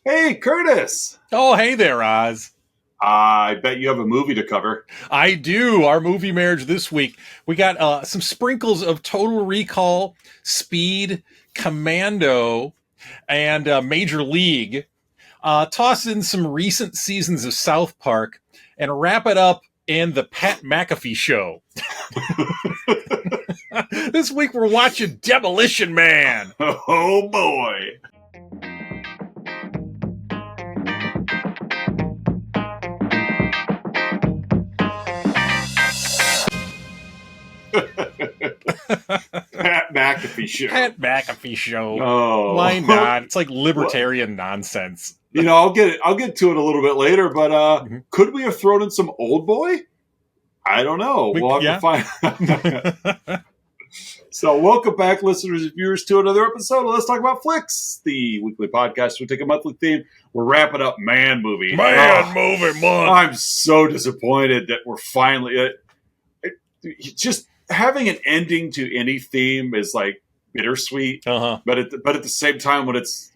Hey, Curtis! Oh, hey there, Oz. I bet you have a movie to cover. I do. Our movie marriage this week. We got some sprinkles of Total Recall, Speed, Commando, and Major League. Toss in some recent seasons of South Park, and wrap it up in the Pat McAfee show. This week we're watching Demolition Man. Oh, boy. Pat McAfee show. Pat McAfee show. Oh, Why not? It's like libertarian nonsense. You know, I'll get to it a little bit later, but could we have thrown in some Old Boy? I don't know. We'll have to find. So, welcome back, listeners and viewers, to another episode of Let's Talk About Flicks, the weekly podcast. We take a monthly theme. We're wrapping up Man Movie. Movie month. I'm so disappointed that we're finally just having an ending to any theme is like bittersweet. But at the same time, when it's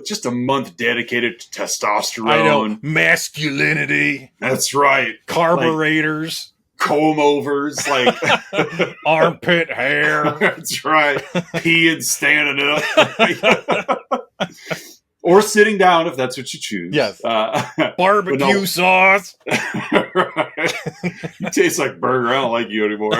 just a month dedicated to testosterone. I know. Masculinity. That's right. Carburetors. Comb overs, like armpit hair. That's right. Peeing standing up. Or sitting down if that's what you choose. Yes. Barbecue sauce. Right. You taste like burger. I don't like you anymore.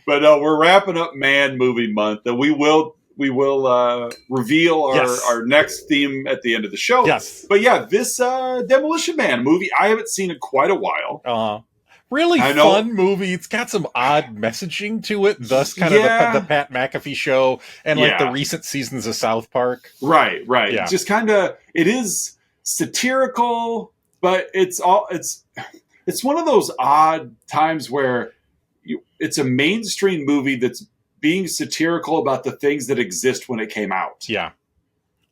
But no, we're wrapping up Man Movie Month, and we will reveal our next theme at the end of the show. Yes. But yeah, this Demolition Man movie, I haven't seen in quite a while. Really fun movie. It's got some odd messaging to it, thus kind of the Pat McAfee show and like the recent seasons of South Park. Right. Yeah. Just kind of, it is satirical, but it's one of those odd times where it's a mainstream movie that's being satirical about the things that exist when it came out. Yeah.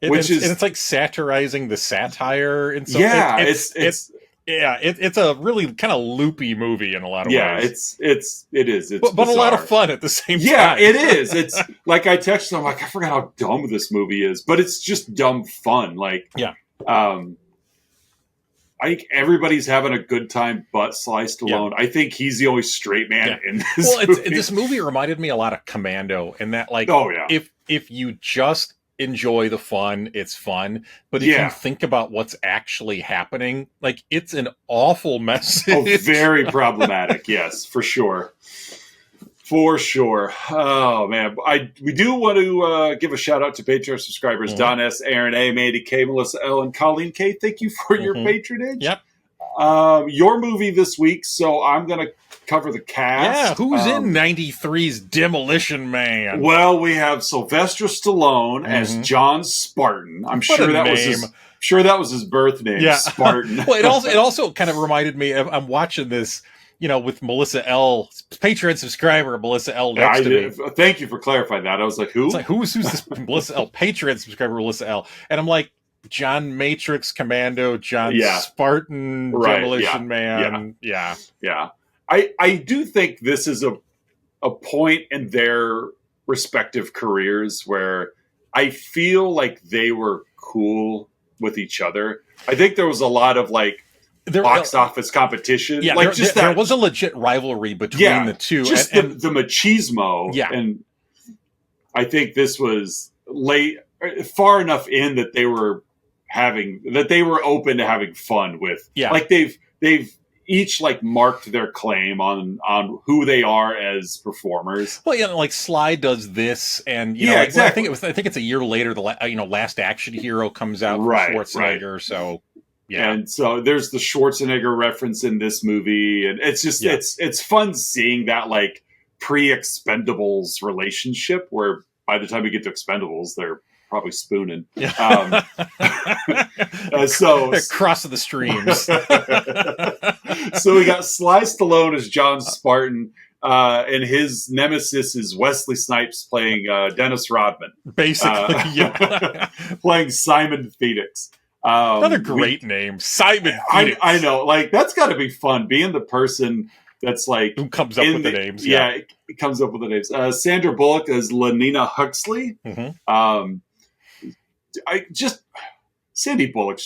It's like satirizing the satire in some it's a really kind of loopy movie in a lot of ways. It is. But a lot of fun at the same time. Yeah, it is. It's like I texted them, like, I forgot how dumb this movie is, but it's just dumb fun. Like, I think everybody's having a good time but Sly Stallone. I think he's the only straight man in this movie. This movie reminded me a lot of Commando in that, like, if you just enjoy the fun, it's fun. But if you think about what's actually happening, like, it's an awful message. Oh, very problematic. Yes, for sure. For sure. Oh, man. We do want to give a shout out to Patreon subscribers, Don S., Aaron A., Mandy K., Melissa L., and Colleen K. Thank you for your patronage. Yep. Your movie this week, so I'm going to cover the cast. Yeah, who's in 93's Demolition Man? Well, we have Sylvester Stallone as John Spartan. I'm sure that was his birth name, Spartan. Well, it also kind of reminded me of, I'm watching this, with Melissa L., Patreon subscriber Melissa L. next to me. Thank you for clarifying that. I was like, who? It's like, who's this Melissa L. Patreon subscriber Melissa L. And I'm like, John Matrix Commando, John Spartan, Demolition Man. Yeah. I do think this is a point in their respective careers where I feel like they were cool with each other. I think there was a lot of box office competition. Yeah, there was a legit rivalry between the two. Just the machismo. Yeah. And I think this was far enough in that they were open to having fun with. Yeah. Like they've each marked their claim on who they are as performers. Well, like Sly does this, and exactly. I think it's a year later. The Last Action Hero comes out from Schwarzenegger. Right. So and so there's the Schwarzenegger reference in this movie, and it's just it's fun seeing that pre-Expendables relationship where by the time we get to Expendables, they're probably spooning. So crossing the streams. So we got Sly Stallone as John Spartan, and his nemesis is Wesley Snipes playing Dennis Rodman. Basically, playing Simon Phoenix. Another great name, Simon Phoenix. I know, that's got to be fun, being the person that's who comes up with the names. It comes up with the names. Sandra Bullock as Lenina Huxley. Sandy Bullock's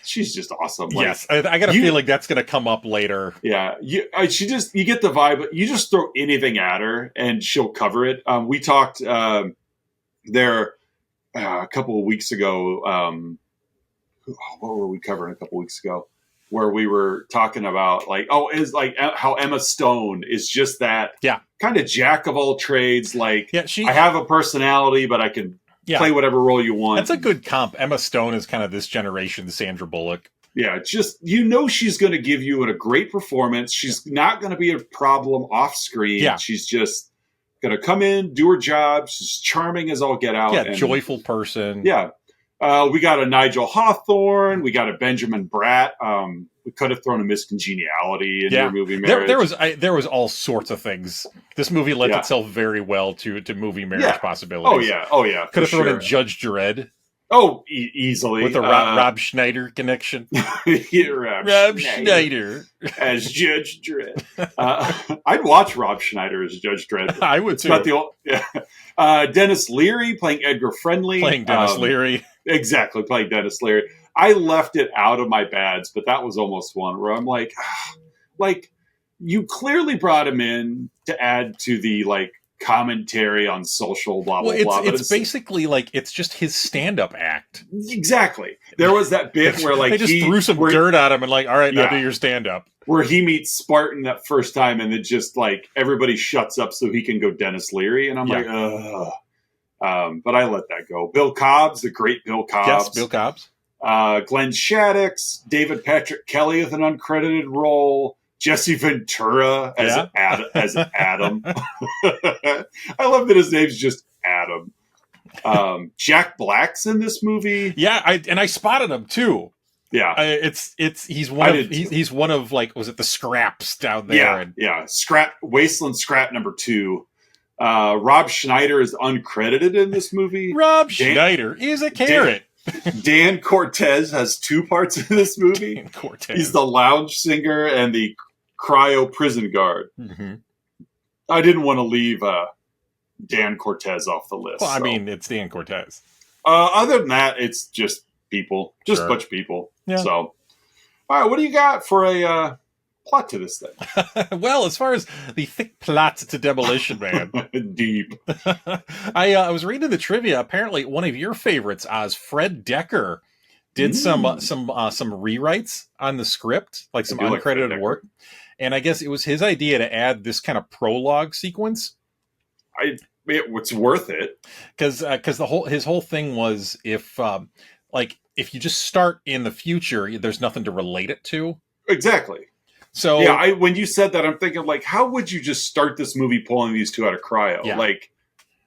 she's just awesome. Like, yes, I got a feeling that's going to come up later. Yeah, you get the vibe. You just throw anything at her and she'll cover it. We talked there a couple of weeks ago. What were we covering a couple of weeks ago? Where we were talking about how Emma Stone is just that kind of jack of all trades. Like, I have a personality, but I can play whatever role you want. That's a good comp. Emma Stone is kind of this generation's Sandra Bullock. Yeah, just, she's going to give you a great performance. She's not going to be a problem off screen. Yeah. She's just going to come in, do her job. She's charming as all get out. Yeah, joyful person. Yeah. We got a Nigel Hawthorne. We got a Benjamin Bratt. We could have thrown a Miss Congeniality in your movie marriage. There was all sorts of things. This movie lent itself very well to movie marriage possibilities. Oh yeah. Could have thrown in Judge Dredd. Oh, easily. With the Rob Schneider connection. Rob Schneider as Judge Dredd. I'd watch Rob Schneider as Judge Dredd. I would too. Dennis Leary playing Edgar Friendly. Playing Dennis Leary. Exactly, playing Dennis Leary. I left it out of my bads, but that was almost one where I'm like, you clearly brought him in to add to the commentary on social blah blah blah. It's basically it's just his stand-up act. Exactly. There was that bit where they just threw some dirt at him and all right, now do your stand-up. Where he meets Spartan that first time and then just everybody shuts up so he can go Dennis Leary, and I'm like, ugh. But I let that go. Bill Cobbs, the great Bill Cobbs. Yes, Bill Cobbs. Glenn Shaddix, David Patrick Kelly with an uncredited role. Jesse Ventura as Adam. I love that his name's just Adam. Jack Black's in this movie. Yeah, I spotted him too. Yeah, he's one of was it the Scraps down there? Yeah. Wasteland Scrap number 2. Rob Schneider is uncredited in this movie. Schneider is a carrot. Dan Cortez has 2 parts in this movie. Dan Cortez. He's the lounge singer and the cryo-prison guard. Mm-hmm. I didn't want to leave Dan Cortez off the list. Well, I mean, it's Dan Cortez. Other than that, it's just people. Just a bunch of people. Yeah. So, all right, what do you got for a plot to this thing? Well, as far as the thick plot to Demolition Man. Deep. I was reading the trivia. Apparently, one of your favorites, Oz, Fred Decker, did some rewrites on the script, some uncredited work. And I guess it was his idea to add this kind of prologue sequence. It's worth it. Because his whole thing was if you just start in the future, there's nothing to relate it to. Exactly. So yeah, when you said that, I'm thinking how would you just start this movie pulling these 2 out of cryo? Yeah.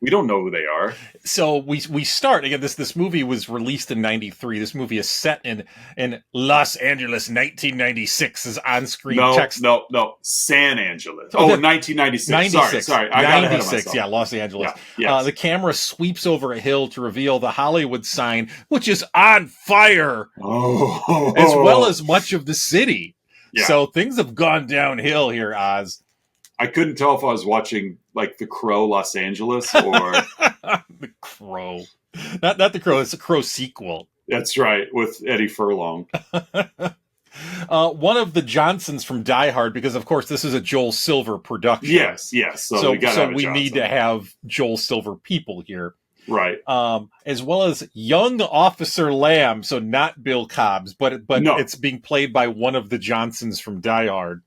We don't know who they are. So we start again. This movie was released in '93. This movie is set in Los Angeles, 1996. Is on screen text. No, San Angeles. 1996. 96. Sorry, I got ahead of myself. Yeah, Los Angeles. Yeah, yes. The camera sweeps over a hill to reveal the Hollywood sign, which is on fire, as well as much of the city. Yeah. So things have gone downhill here, Oz. I couldn't tell if I was watching The Crow Los Angeles or The Crow. Not The Crow, it's a Crow sequel. That's right, with Eddie Furlong. One of the Johnsons from Die Hard, because of course this is a Joel Silver production. Yes. So we need to have Joel Silver people here. Right. As well as young Officer Lamb, so not Bill Cobbs, but no. It's being played by one of the Johnsons from Die Hard.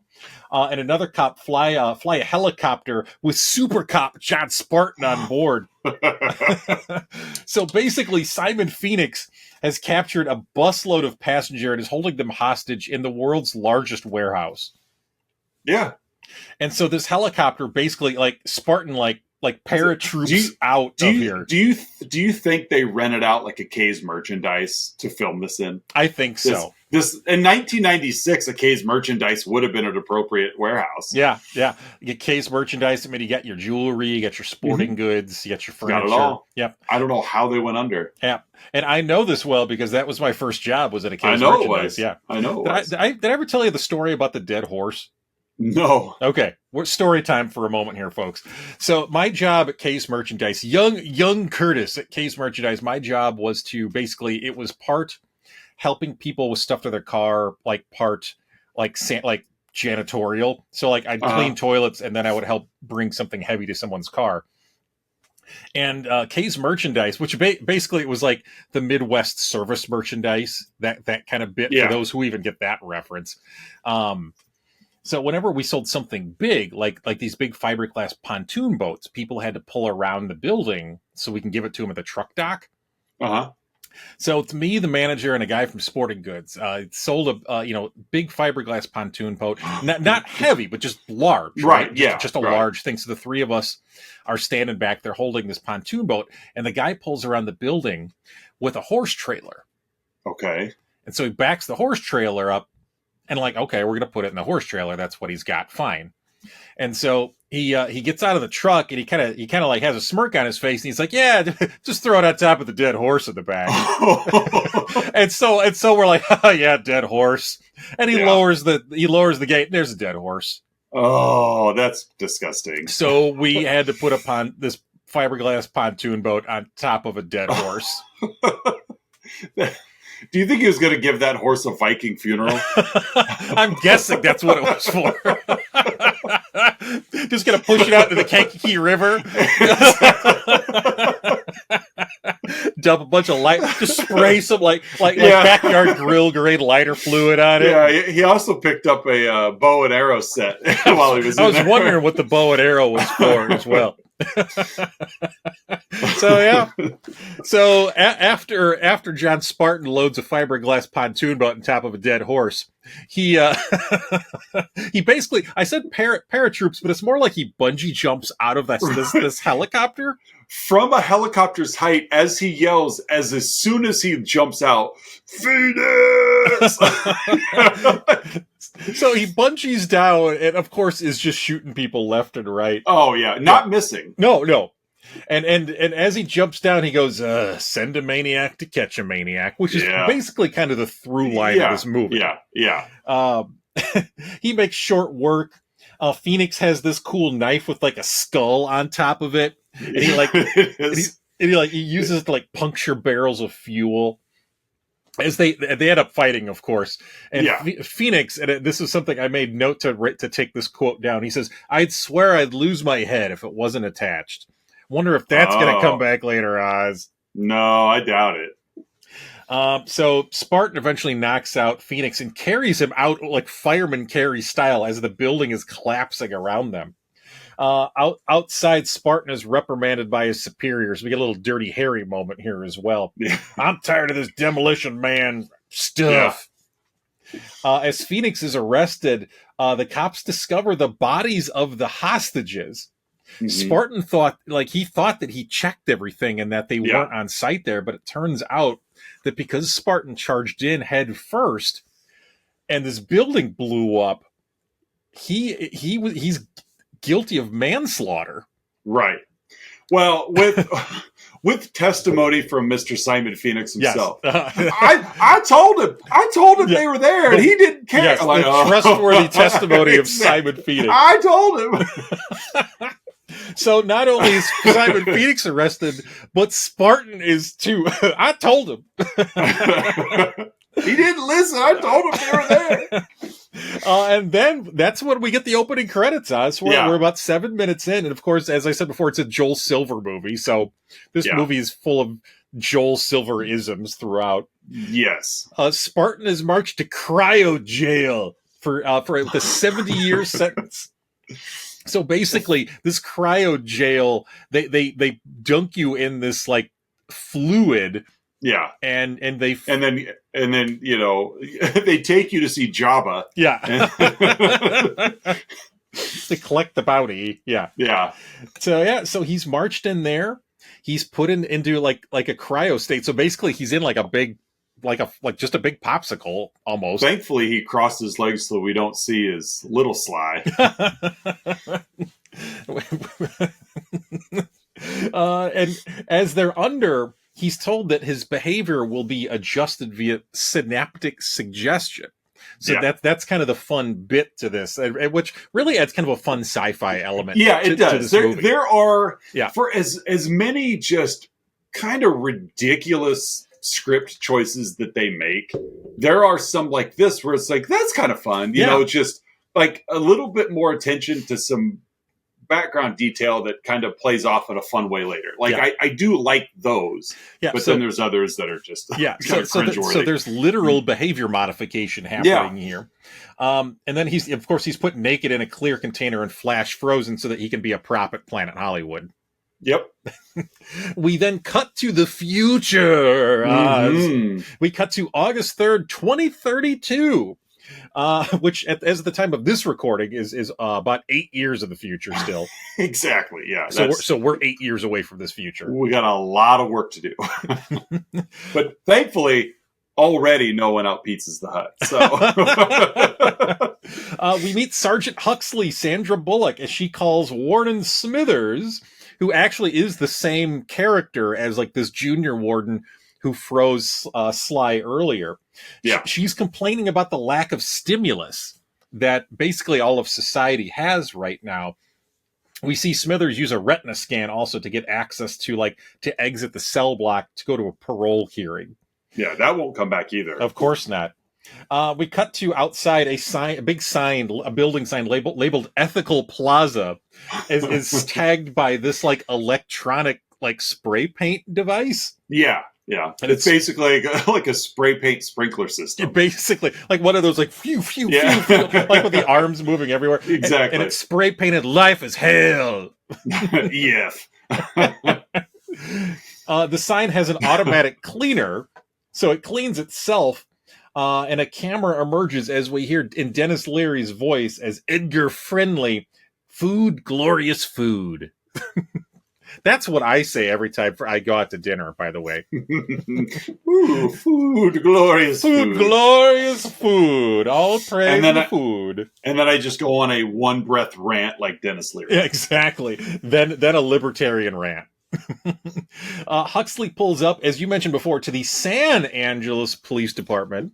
And another cop fly a helicopter with super cop John Spartan on board. So basically, Simon Phoenix has captured a busload of passengers and is holding them hostage in the world's largest warehouse. Yeah. And so this helicopter basically, Spartan, paratroops out of here. Do you think they rented out a K's merchandise to film this in? I think so. This in 1996, a K's merchandise would have been an appropriate warehouse. Yeah. You get K's merchandise. I mean, you got your jewelry, you got your sporting goods, you got your furniture. Got it all. Yep. I don't know how they went under. Yeah, and I know this well because that was my first job. Was at a K's merchandise. It was. Yeah, I know. Did I ever tell you the story about the dead horse? No. Okay, we're story time for a moment here, folks. So my job at K's Merchandise, young Curtis at K's Merchandise, my job was to basically, it was part helping people with stuff to their car, like part like janitorial. So like I'd clean toilets, and then I would help bring something heavy to someone's car. And K's Merchandise, which basically it was like the Midwest service merchandise, that kind of bit, for those who even get that reference. So whenever we sold something big, like these big fiberglass pontoon boats, people had to pull around the building so we can give it to them at the truck dock. So it's me, the manager, and a guy from Sporting Goods. Sold a big fiberglass pontoon boat, not heavy, but just large. Right? Just a large thing. So the three of us are standing back there holding this pontoon boat, and the guy pulls around the building with a horse trailer. Okay. And so he backs the horse trailer up, and like, okay, we're gonna put it in the horse trailer. That's what he's got. Fine. And so he gets out of the truck, and he kind of like has a smirk on his face, and he's like, "Yeah, just throw it on top of the dead horse in the back." and so we're like, "Oh yeah, dead horse." And he lowers the gate. And there's a dead horse. Oh, that's disgusting. So we had to put this fiberglass pontoon boat on top of a dead horse. Do you think he was going to give that horse a Viking funeral? I'm guessing that's what it was for. Just going to push it out into the Kankakee River. Dump a bunch of light, just spray some like backyard grill grade lighter fluid on it. Yeah, he also picked up a bow and arrow set while he was in there. I was wondering what the bow and arrow was for as well. So after John Spartan loads a fiberglass pontoon boat on top of a dead horse, he basically, I said paratroops, but it's more like he bungee jumps out of this helicopter from a helicopter's height as he yells, as soon as he jumps out, Phoenix. So he bungees down, and of course is just shooting people left and right. Oh yeah, not missing. No. And as he jumps down, he goes, "Send a maniac to catch a maniac," which is basically kind of the through line of this movie. Yeah. He makes short work. Phoenix has this cool knife with like a skull on top of it, and he uses it to like puncture barrels of fuel. As they end up fighting, of course, and Phoenix, and this is something I made note to take this quote down. He says, "I'd swear I'd lose my head if it wasn't attached." Wonder if that's going to come back later, Oz. No, I doubt it. So Spartan eventually knocks out Phoenix and carries him out like fireman carry style as the building is collapsing around them. Outside, Spartan is reprimanded by his superiors. We get a little Dirty Harry moment here as well. I'm tired of this Demolition Man stuff. As Phoenix is arrested, the cops discover the bodies of the hostages. Mm-hmm. Spartan thought that he checked everything and that they weren't on site there, but it turns out that because Spartan charged in head first and this building blew up, he's guilty of manslaughter. Right. Well, with testimony from Mr. Simon Phoenix himself. Yes. I told him they were there, and he didn't care. Yes, like, trustworthy testimony of Simon Phoenix. I told him. So not only is Simon Phoenix arrested, but Spartan is too. I told him. He didn't listen. I told him they were there. And then that's when we get the opening credits, Oz. We're about 7 minutes in. And of course, as I said before, it's a Joel Silver movie. So this movie is full of Joel Silver isms throughout. Yes. Spartan is marched to cryo jail for the 70-year sentence. So basically, this cryo jail, they dunk you in this like fluid. Yeah. And then they take you to see Jabba. Yeah. To collect the bounty. Yeah. Yeah. So he's marched in there. He's put into like a cryo state. So basically he's in like a big just a big popsicle almost. Thankfully he crossed his legs so we don't see his little Sly. And as they're under, he's told that his behavior will be adjusted via synaptic suggestion. So that's kind of the fun bit to this, which really adds kind of a fun sci-fi element. Yeah, it does. There are, yeah, for as many just kind of ridiculous script choices that they make, there are some like this where it's like, that's kind of fun. You know, just like a little bit more attention to some background detail that kind of plays off in a fun way later. Like I do like those, but then there's others that are just so there's literal behavior modification happening here. And then he's put naked in a clear container and flash frozen so that he can be a prop at Planet Hollywood. Yep. We then cut to the future. We cut to August 3rd, 2032. Which as the time of this recording is about 8 years in the future still. Exactly. Yeah. So we're 8 years away from this future. We got a lot of work to do, but thankfully already no one out pizzas the hut. So we meet Sergeant Huxley, Sandra Bullock, as she calls Warden Smithers, who actually is the same character as like this junior warden who froze Sly earlier. Yeah. She's complaining about the lack of stimulus that basically all of society has right now. We see Smithers use a retina scan also to get access to exit the cell block to go to a parole hearing. Yeah, that won't come back either. Of course not. We cut to outside a building sign labeled Ethical Plaza is tagged by this like electronic like spray paint device. Yeah. Yeah, and it's basically like a spray paint sprinkler system. Basically, like one of those like phew, phew, phew, phew, like with the arms moving everywhere. Exactly. And it's spray painted life is hell. Yes. The sign has an automatic cleaner, so it cleans itself, and a camera emerges as we hear in Dennis Leary's voice as Edgar Friendly, food, glorious food. That's what I say every time I go out to dinner, by the way. Ooh, food, glorious food. Food, glorious food. All praise the food. And then I just go on a one-breath rant like Dennis Leary. Yeah, exactly. Then a libertarian rant. Huxley pulls up, as you mentioned before, to the San Angeles Police Department.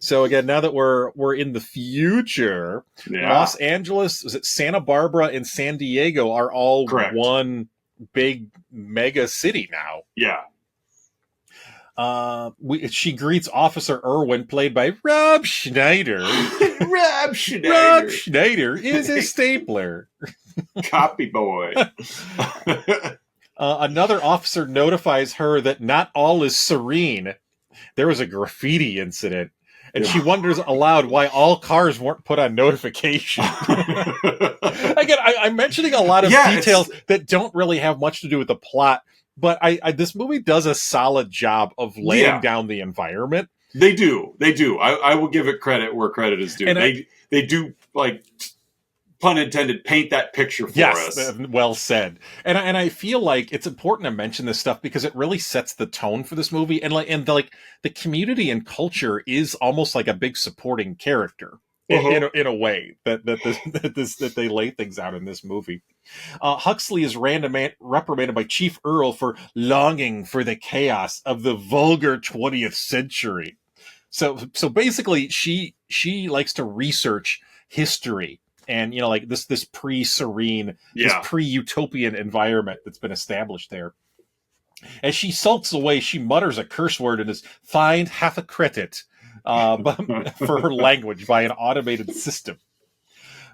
So again, now that we're in the future, Los Angeles, is it Santa Barbara and San Diego are all one big mega city now. Yeah. She greets Officer Irwin, played by Rob Schneider. Rob Schneider. Rob Schneider is a stapler. Copy boy. Another officer notifies her that not all is serene. There was a graffiti incident, and she wonders aloud why all cars weren't put on notification. Again, I'm mentioning a lot of details that don't really have much to do with the plot, but this movie does a solid job of laying down the environment. They do. I will give it credit where credit is due. And they do, like, pun intended, paint that picture for us. Yes, well said. And I feel like it's important to mention this stuff because it really sets the tone for this movie. And the community and culture is almost like a big supporting character in a way that they lay things out in this movie. Huxley is reprimanded by Chief Earl for longing for the chaos of the vulgar 20th century. So basically, she likes to research history. And, like this pre-serene, this pre-utopian environment that's been established there. As she sulks away, she mutters a curse word and is fined half a credit for her language by an automated system.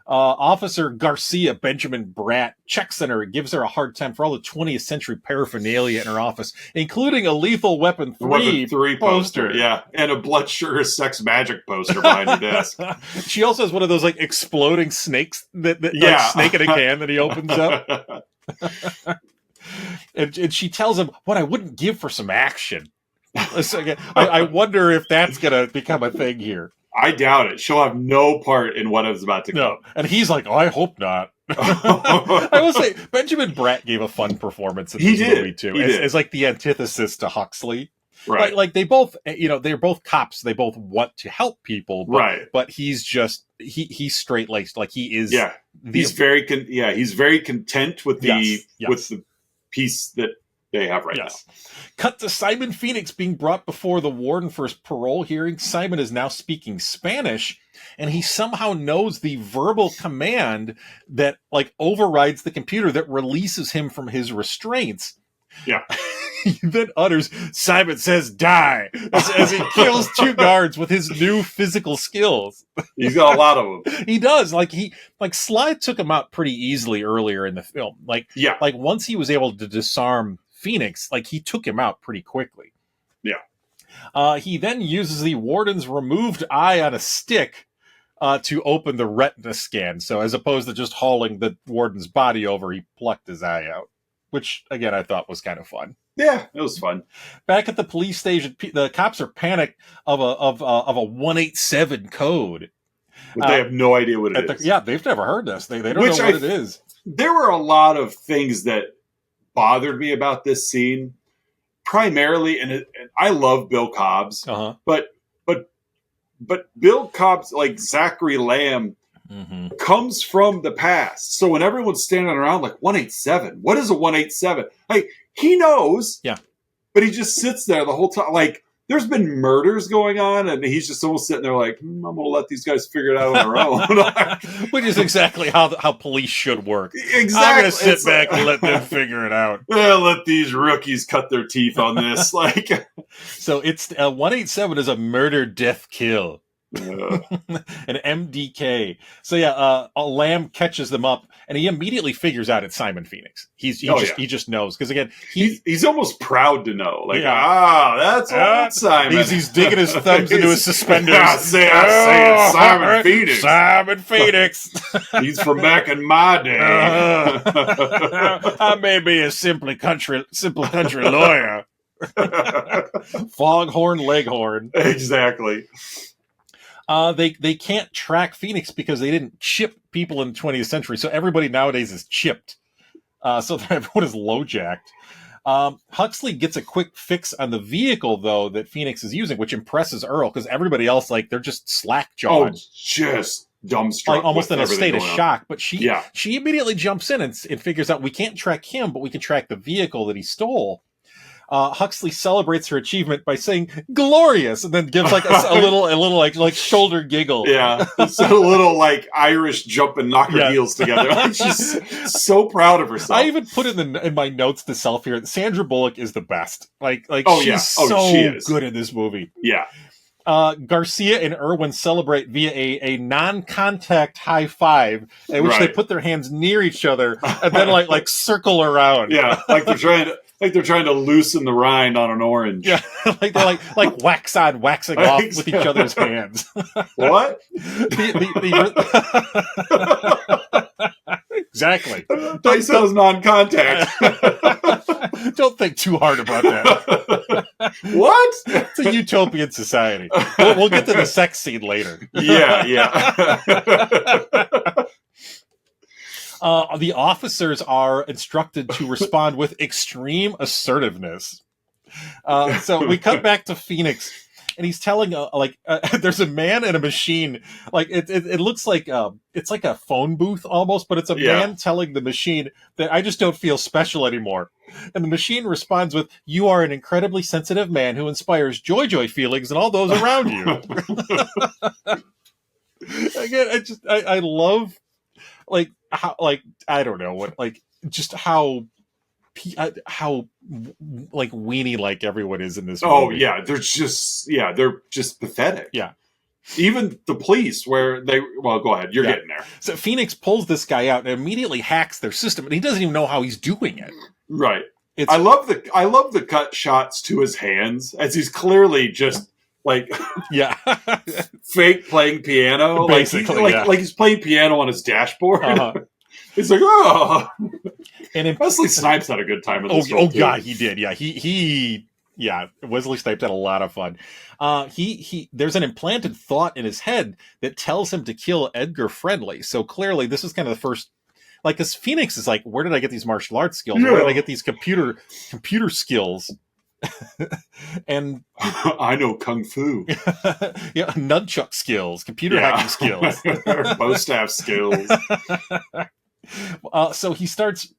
Officer Garcia Benjamin Bratt checks on her and gives her a hard time for all the 20th century paraphernalia in her office, including a Lethal Weapon 3 poster. Yeah, and a blood sugar sex magic poster behind her desk. She also has one of those like exploding snakes like snake in a can that he opens up. and she tells him what I wouldn't give for some action. So again, I wonder if that's going to become a thing here. I doubt it. She'll have no part in what is about to come. No. And he's like, I hope not. I will say, Benjamin Bratt gave a fun performance in this movie, too. As like the antithesis to Huxley. Right. Like they both, they're both cops. They both want to help people. But he's just, he's straight-laced. Like he is. Yeah. He's very content with the with the piece that they have right now. Cut to Simon Phoenix being brought before the warden for his parole hearing. Simon is now speaking Spanish, and he somehow knows the verbal command that like overrides the computer that releases him from his restraints. Yeah. He then utters, "Simon says die," as he kills 2 guards with his new physical skills. He's got a lot of them. He does. Like Sly took him out pretty easily earlier in the film. Like once he was able to disarm Phoenix, like he took him out pretty quickly. Yeah. He then uses the warden's removed eye on a stick to open the retina scan. So as opposed to just hauling the warden's body over, he plucked his eye out, which again I thought was kind of fun. Yeah, it was fun. Back at the police station, the cops are panicked of a 187 code. But they have no idea what it is. Yeah, they've never heard this. They don't know what it is. There were a lot of things that bothered me about this scene. Primarily, and I love Bill Cobbs, but Bill Cobbs, like Zachary Lamb, comes from the past. So when everyone's standing around like 187, what is a 187? Like, he knows, but he just sits there the whole time. Like, there's been murders going on, and he's just almost sitting there like, I'm going to let these guys figure it out on their own. Which is exactly how police should work. Exactly. I'm going to sit back and let them figure it out. Let these rookies cut their teeth on this. Like, so it's 187 is a murder, death, kill. An MDK. So Lamb catches them up, and he immediately figures out it's Simon Phoenix. He just knows, because again he's almost proud to know. Like, that's old Simon. He's digging his thumbs into his suspenders. I say it's Simon Phoenix. Simon Phoenix. He's from back in my day. I may be a simple country lawyer. Foghorn Leghorn. Exactly. They can't track Phoenix because they didn't chip people in the 20th century. So everybody nowadays is chipped. So everyone is low-jacked. Huxley gets a quick fix on the vehicle, though, that Phoenix is using, which impresses Earl, because everybody else, like, they're just slack-jawed. Oh, just dumbstruck. Like, almost in a state of shock. But she she immediately jumps in and figures out we can't track him, but we can track the vehicle that he stole. Huxley celebrates her achievement by saying "glorious" and then gives like a little like shoulder giggle. Yeah, it's a little like Irish jump and knock her heels together. Like, she's so proud of herself. I even put in my notes to self here. Sandra Bullock is the best. She's so good in this movie. Yeah. Garcia and Irwin celebrate via a non-contact high five, in which they put their hands near each other and then like circle around. Yeah, like they're trying to loosen the rind on an orange. Yeah, like they're like wax on, waxing off with each other's hands. What? Exactly. I said it was non-contact. Don't think too hard about that. What? It's a utopian society. We'll get to the sex scene later. Yeah. The officers are instructed to respond with extreme assertiveness. So we cut back to Phoenix, and he's telling there's a man and a machine. Like it looks like it's like a phone booth almost, but it's a man telling the machine that I just don't feel special anymore. And the machine responds with, "You are an incredibly sensitive man who inspires joy feelings in all those around you." Again, I love how I don't know what just how weenie like everyone is in this movie. Oh yeah, they're just pathetic. Yeah. Even the police, where go ahead, you're getting there. So Phoenix pulls this guy out and immediately hacks their system, and he doesn't even know how he's doing it. Right. I love the cut shots to his hands, as he's clearly just fake playing piano, basically, like he's playing piano on his dashboard. He's like, oh. And Wesley Snipes had a good time with this. Oh yeah, he did. Yeah, Wesley Snipes had a lot of fun. There's an implanted thought in his head that tells him to kill Edgar Friendly. So clearly, this is kind of the first. Like, because Phoenix is like, where did I get these martial arts skills? Yeah. Where did I get these computer skills? And I know kung fu. Nunchuck skills, computer hacking skills, bow staff skills. So he starts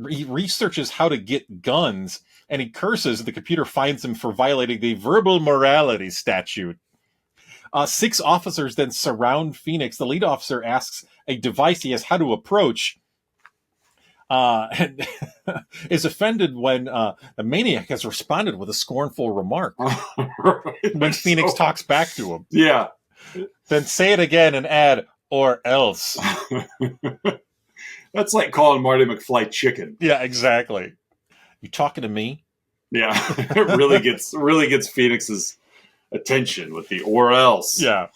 He researches how to get guns, and he curses. The computer finds him for violating the Verbal Morality Statute. 6 officers then surround Phoenix. The lead officer asks a device he has how to approach, and is offended when the maniac has responded with a scornful remark. Right. When Phoenix talks back to him. Yeah. Then say it again and add, or else. That's like calling Marty McFly chicken. Yeah, exactly. You talking to me? Yeah. It really gets Phoenix's attention with the or else. Yeah.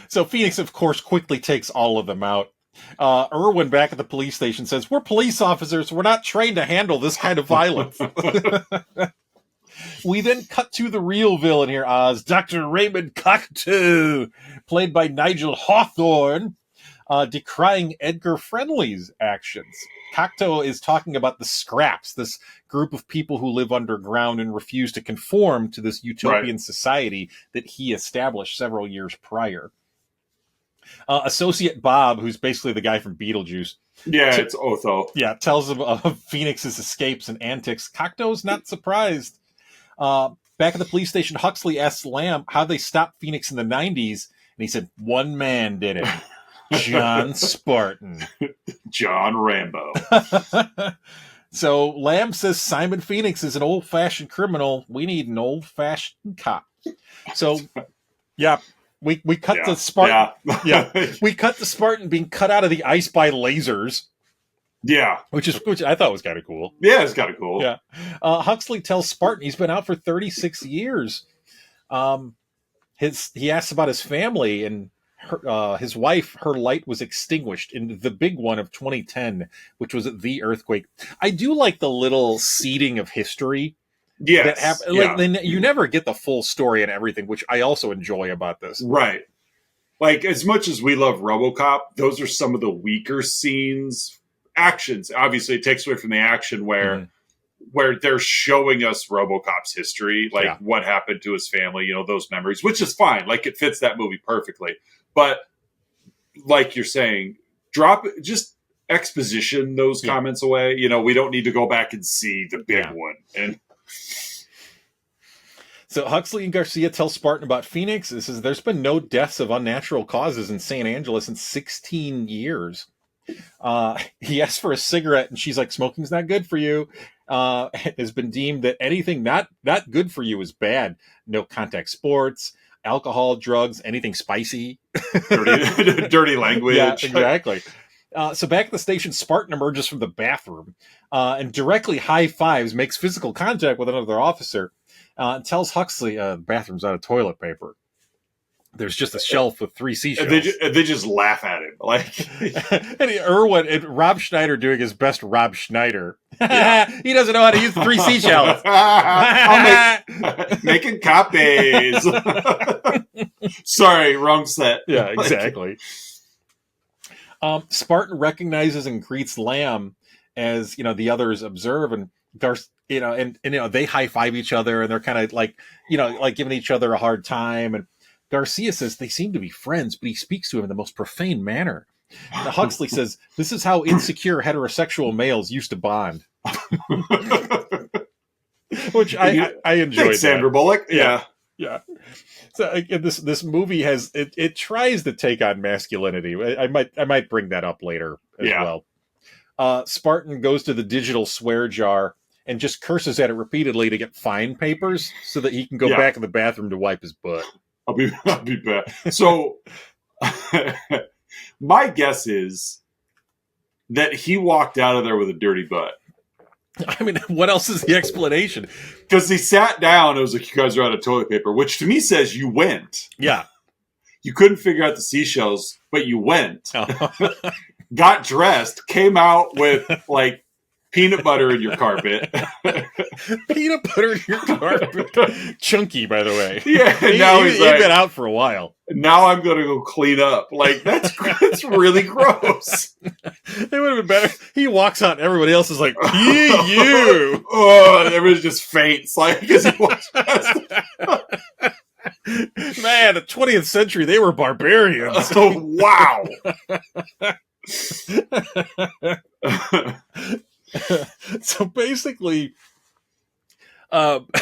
So Phoenix, of course, quickly takes all of them out. Irwin back at the police station says, "We're police officers. We're not trained to handle this kind of violence." We then cut to the real villain here, Oz, Dr. Raymond Cocteau, played by Nigel Hawthorne, decrying Edgar Friendly's actions. Cocteau is talking about the Scraps, this group of people who live underground and refuse to conform to this utopian society that he established several years prior. Associate Bob, who's basically the guy from Beetlejuice. Yeah, it's Otho. Yeah, tells him of Phoenix's escapes and antics. Cocteau's not surprised. Back at the police station, Huxley asks Lamb how they stopped Phoenix in the 90s, and he said, one man did it. John Spartan. John Rambo. So Lamb says Simon Phoenix is an old-fashioned criminal. We need an old-fashioned cop. So, yeah, we cut the Spartan. Yeah. We cut the Spartan being cut out of the ice by lasers. Yeah. Which I thought was kind of cool. Yeah, it's kind of cool. Yeah. Huxley tells Spartan he's been out for 36 years. He asks about his family, and his wife, her light was extinguished in the big one of 2010, which was the earthquake. I do like the little seeding of history. Yes. You never get the full story and everything, which I also enjoy about this. Right. Like, as much as we love RoboCop, those are some of the weaker scenes. Actions, obviously, it takes away from the action where they're showing us RoboCop's history, like what happened to his family, those memories, which is fine. Like, it fits that movie perfectly. But like you're saying, just exposition those comments away. We don't need to go back and see the big one. And so Huxley and Garcia tell Spartan about Phoenix. It says there's been no deaths of unnatural causes in San Angelo in 16 years. He asks for a cigarette, and she's like, "Smoking's not good for you." It has been deemed that anything not good for you is bad. No contact sports, alcohol, drugs, anything spicy, dirty language. Yeah, exactly. So back at the station, Spartan emerges from the bathroom and directly high fives, makes physical contact with another officer, and tells Huxley, "The bathroom's out of toilet paper. There's just a shelf with 3 seashells." And they just laugh at him. Like, and Irwin and Rob Schneider doing his best Rob Schneider. He doesn't know how to use 3 seashells. Making copies. Sorry, wrong set. Yeah, exactly. Spartan recognizes and greets Lamb as the others observe, and they high five each other, and they're kind of like giving each other a hard time. And Garcia says they seem to be friends, but he speaks to him in the most profane manner. Huxley says this is how insecure heterosexual males used to bond. Which I enjoyed. Sandra Bullock. Yeah. So again, this movie has it tries to take on masculinity. I might bring that up later as well. Spartan goes to the digital swear jar and just curses at it repeatedly to get fine papers so that he can go back in the bathroom to wipe his butt. I'll be back. So my guess is that he walked out of there with a dirty butt. I mean, what else is the explanation? Because he sat down, it was like, "You guys are out of toilet paper," which to me says you went. Yeah. You couldn't figure out the seashells, but you went. Got dressed, came out with like peanut butter in your carpet. Peanut butter in your carpet. Chunky, by the way. Yeah. He's been out for a while. Now I'm going to go clean up. Like, that's really gross. It would have been better. He walks out and everybody else is like, you. Oh, everybody just faints. Like, because he walks past. Man, the 20th century, they were barbarians. Oh, wow. So basically,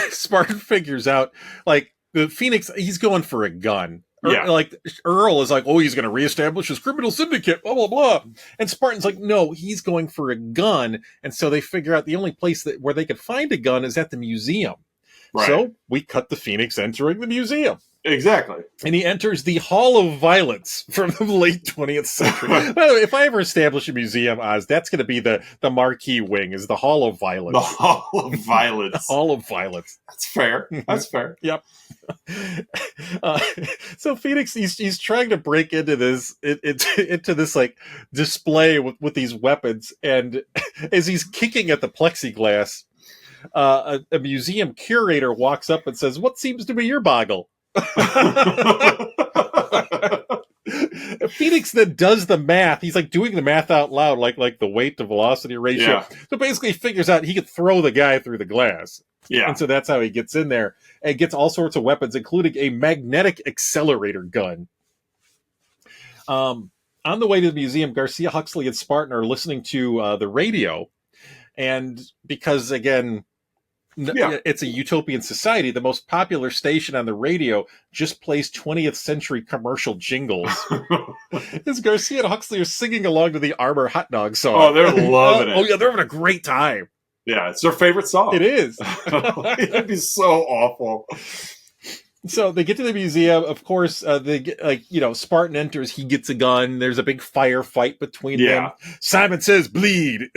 Spartan figures out, like, the Phoenix, he's going for a gun. Yeah. Like, Earl is like, oh, he's going to reestablish his criminal syndicate, blah, blah, blah. And Spartan's like, no, he's going for a gun. And so they figure out the only place where they could find a gun is at the museum. Right. So we cut the Phoenix entering the museum. Exactly. And he enters the Hall of Violence from the late 20th century. By the way, if I ever establish a museum, Oz, that's going to be the marquee wing, is the Hall of Violence. The Hall of Violence. The Hall of Violence. That's fair. That's fair. Yep. So Phoenix, he's trying to break into this like display with these weapons, and as he's kicking at the plexiglass, a museum curator walks up and says, "What seems to be your boggle?" Phoenix then does the math. He's like doing the math out loud, like the weight to velocity ratio. Yeah. So basically, he figures out he could throw the guy through the glass. Yeah, and so that's how he gets in there and gets all sorts of weapons, including a magnetic accelerator gun. On the way to the museum, Garcia, Huxley, and Spartan are listening to the radio, and because again, it's a utopian society, the most popular station on the radio just plays 20th century commercial jingles. As Garcia and Huxley are singing along to the Armour hot dog song. Oh, they're loving it. Oh, yeah, they're having a great time. Yeah, it's their favorite song. It is. It'd be so awful. So they get to the museum. Of course, they get, Spartan enters. He gets a gun. There's a big firefight between them. Simon says, "Bleed."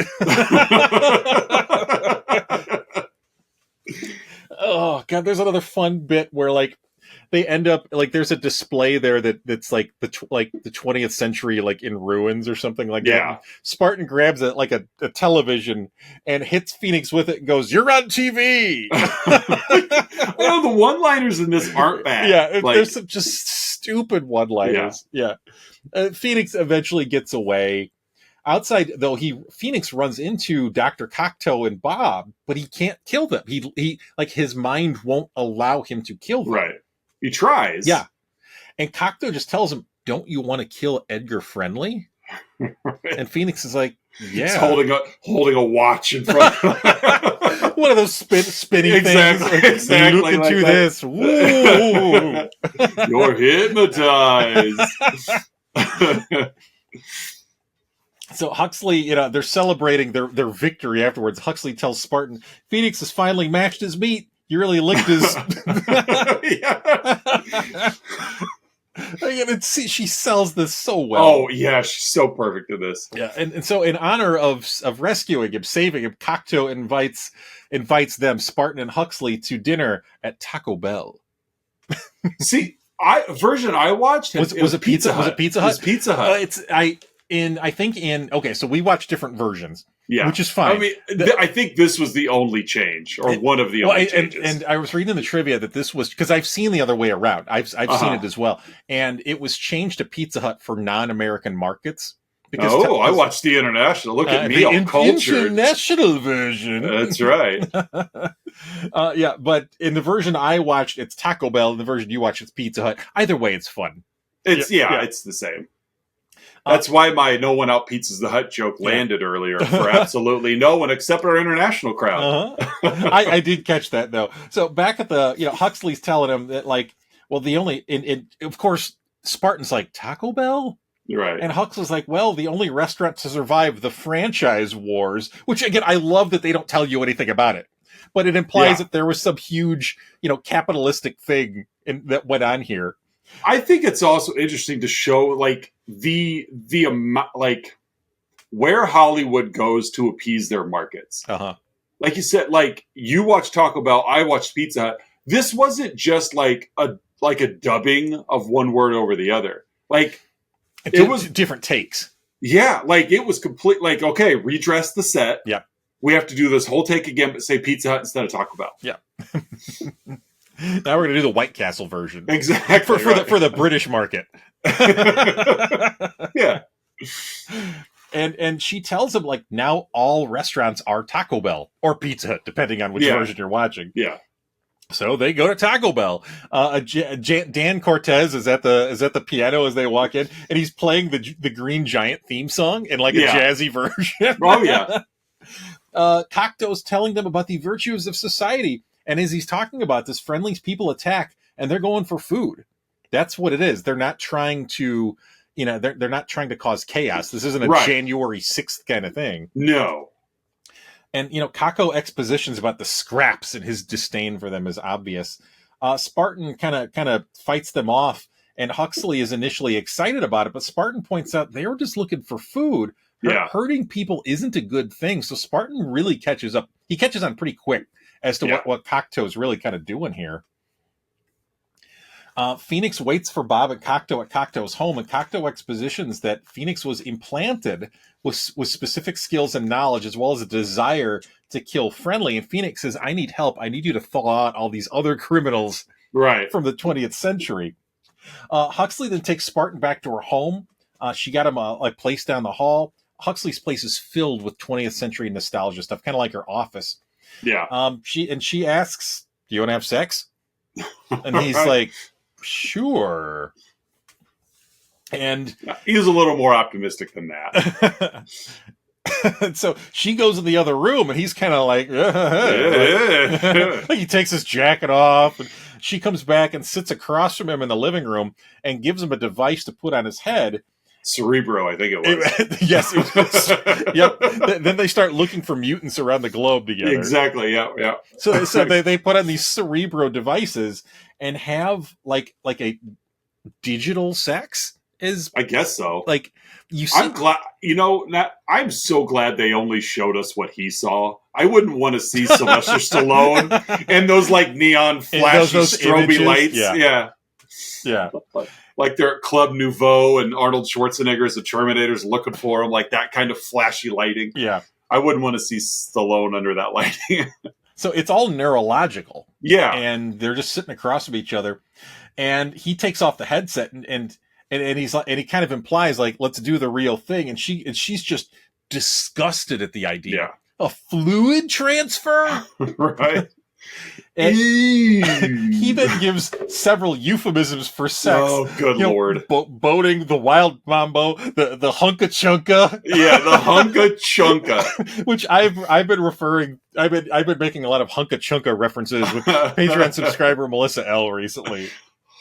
Oh God, there's another fun bit where they end up there's a display there that's like the 20th century in ruins or something like that. Spartan grabs a television and hits Phoenix with it and goes, "You're on TV." The one-liners in this aren't bad. Yeah, there's some just stupid one-liners. Yeah. Phoenix eventually gets away. Outside, though, Phoenix runs into Dr. Cocteau and Bob, but he can't kill them. He his mind won't allow him to kill them. Right. He tries. Yeah. And Cocteau just tells him, "Don't you want to kill Edgar Friendly?" Right. And Phoenix is like, "Yeah." He's holding a watch in front of him. One of those spinny things. Exactly. Look into this. Woo. You're hypnotized. So Huxley, they're celebrating their victory afterwards. Huxley tells Spartan, "Phoenix has finally matched his meat. You really licked his..." She sells this so well. Oh, yeah, she's so perfect in this. Yeah, and so in honor of rescuing him, saving him, Cocteau invites them, Spartan and Huxley, to dinner at Taco Bell. See, version I watched was it Pizza Hut? Was it Pizza Hut? It was Pizza Hut. So we watched different versions. Yeah, which is fine. I mean, I think this was the only change, or one of the only changes. And I was reading the trivia that this was, because I've seen the other way around. I've seen it as well, and it was changed to Pizza Hut for non-American markets. Because I watched the international. Look at me, all cultured. International version. That's right. But in the version I watched, it's Taco Bell. In the version you watch, it's Pizza Hut. Either way, it's fun. It's the same. That's why my "no one out pizzas the Hut" joke landed earlier for absolutely no one except our international crowd. I did catch that though. So back at the, Huxley's telling him that the only, of course, Spartan's like, "Taco Bell?" Right. And Huxley's like, "Well, the only restaurant to survive the franchise wars," which again, I love that they don't tell you anything about it, but it implies that there was some huge, capitalistic thing that went on here. I think it's also interesting to show the amount, where Hollywood goes to appease their markets. Like you said, you watched Taco Bell, I watched Pizza Hut. This wasn't just a dubbing of one word over the other. It was different takes. Yeah, it was complete. Okay, redress the set. Yeah, we have to do this whole take again, but say Pizza Hut instead of Taco Bell. Yeah. Now we're going to do the White Castle version. Exactly. For the British market. Yeah. And she tells him, now all restaurants are Taco Bell or Pizza Hut, depending on which version you're watching. Yeah. So they go to Taco Bell. Dan Cortez is at the piano as they walk in, and he's playing the Green Giant theme song in a jazzy version. Oh, yeah. Cocteau's telling them about the virtues of society. And as he's talking about this, friendly people attack, and they're going for food. That's what it is. They're not trying to, they're not trying to cause chaos. This isn't a January 6th kind of thing. No. And, Kako expositions about the scraps and his disdain for them is obvious. Spartan kind of fights them off, and Huxley is initially excited about it, but Spartan points out they were just looking for food. Hurting people isn't a good thing. So Spartan really catches up. He catches on pretty quick as to what Cocteau is really kind of doing here. Phoenix waits for Bob and Cocteau at Cocteau's home, and Cocteau expositions that Phoenix was implanted with specific skills and knowledge, as well as a desire to kill Friendly. And Phoenix says, I need help. I need you to thaw out all these other criminals from the 20th century. Huxley then takes Spartan back to her home. She got him a place down the hall. Huxley's place is filled with 20th century nostalgia stuff, kind of like her office. Yeah. She asks, do you want to have sex? And he's like, sure. And he was a little more optimistic than that. And so she goes in the other room, and he's kind of like, like he takes his jacket off, and she comes back and sits across from him in the living room and gives him a device to put on his head. Cerebro, I think it was. Yes. It was. Yep. Then they start looking for mutants around the globe together. Exactly. Yeah. So they put on these Cerebro devices and have like a digital sex. I guess so. Like you see, I'm glad. I'm so glad they only showed us what he saw. I wouldn't want to see Sylvester Stallone and those like neon flashy strobe lights. Yeah. Like they're at Club Nouveau and Arnold Schwarzenegger as the Terminator's looking for him, like that kind of flashy lighting. Yeah. I wouldn't want to see Stallone under that lighting. So it's all neurological. Yeah. And they're just sitting across from each other. And he takes off the headset and he's like, and he kind of implies like, let's do the real thing. And she's just disgusted at the idea. Yeah. A fluid transfer? Right. And he then gives several euphemisms for sex. Oh, good Lord. Boating, the wild mambo, the hunka chunka. Yeah, the hunka chunka. Which I've been making a lot of hunka chunka references with Patreon subscriber Melissa L recently.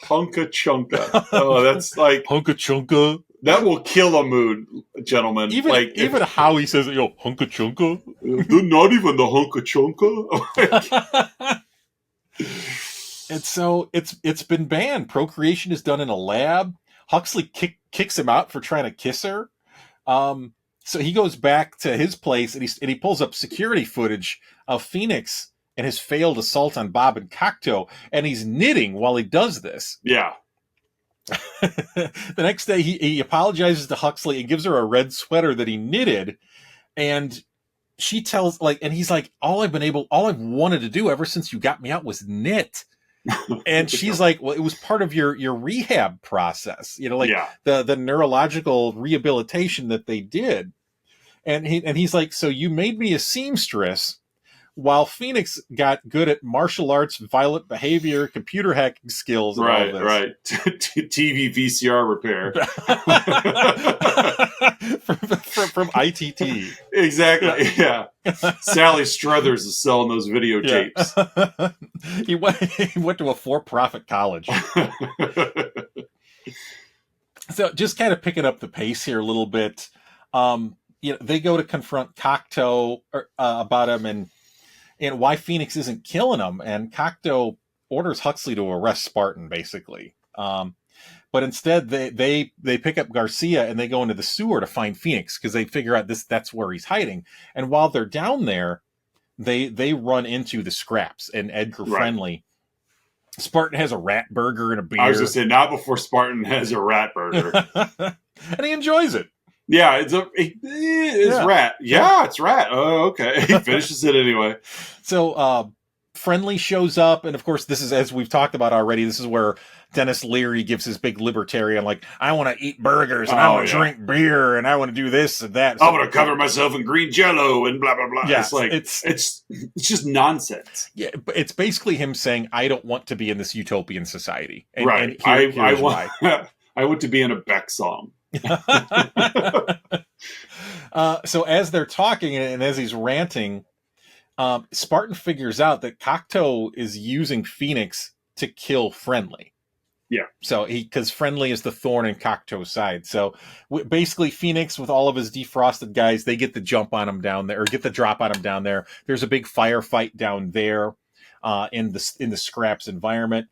Hunka chunka. Oh, that's like hunka chunka. That will kill a mood, gentlemen. Even how he says it, hunka chunka. Not even the hunka chunka. And so it's been banned. Procreation is done in a lab. Huxley kicks him out for trying to kiss her. So he goes back to his place and he pulls up security footage of Phoenix and his failed assault on Bob and Cocteau, and he's knitting while he does this. Yeah. The next day he apologizes to Huxley and gives her a red sweater that he knitted, and she tells and he's like, all I've wanted to do ever since you got me out was knit. And she's like, well, it was part of your rehab process, the neurological rehabilitation that they did. And he's like, so you made me a seamstress while Phoenix got good at martial arts, violent behavior, computer hacking skills, and all this. Right. TV VCR repair. from ITT. Exactly, yeah. Sally Struthers is selling those videotapes. He went to a for-profit college. So just kind of picking up the pace here a little bit. They go to confront Cocteau about him and why Phoenix isn't killing him. And Cocteau orders Huxley to arrest Spartan, basically. But instead, they pick up Garcia and they go into the sewer to find Phoenix because they figure out that's where he's hiding. And while they're down there, they run into the scraps and Edgar Friendly. Spartan has a rat burger and a beer. I was just saying, not before Spartan has a rat burger. And he enjoys it. Yeah, it's rat. Yeah, it's rat. Oh, okay. He finishes it anyway. So Friendly shows up, and of course, this is, as we've talked about already, this is where Dennis Leary gives his big libertarian, like, I want to eat burgers, and I want to drink beer, and I want to do this and that. I want to cover myself in green jello, and blah, blah, blah. Yeah, it's like, it's just nonsense. Yeah, but it's basically him saying, I don't want to be in this utopian society. And, right. And I want to be in a Beck song. So as they're talking and as he's ranting, Spartan figures out that Cocteau is using Phoenix to kill Friendly. Yeah. So because Friendly is the thorn in Cocteau's side. So basically Phoenix with all of his defrosted guys, they get the jump on him down there, or get the drop on him down there. There's a big firefight down there in the scraps environment.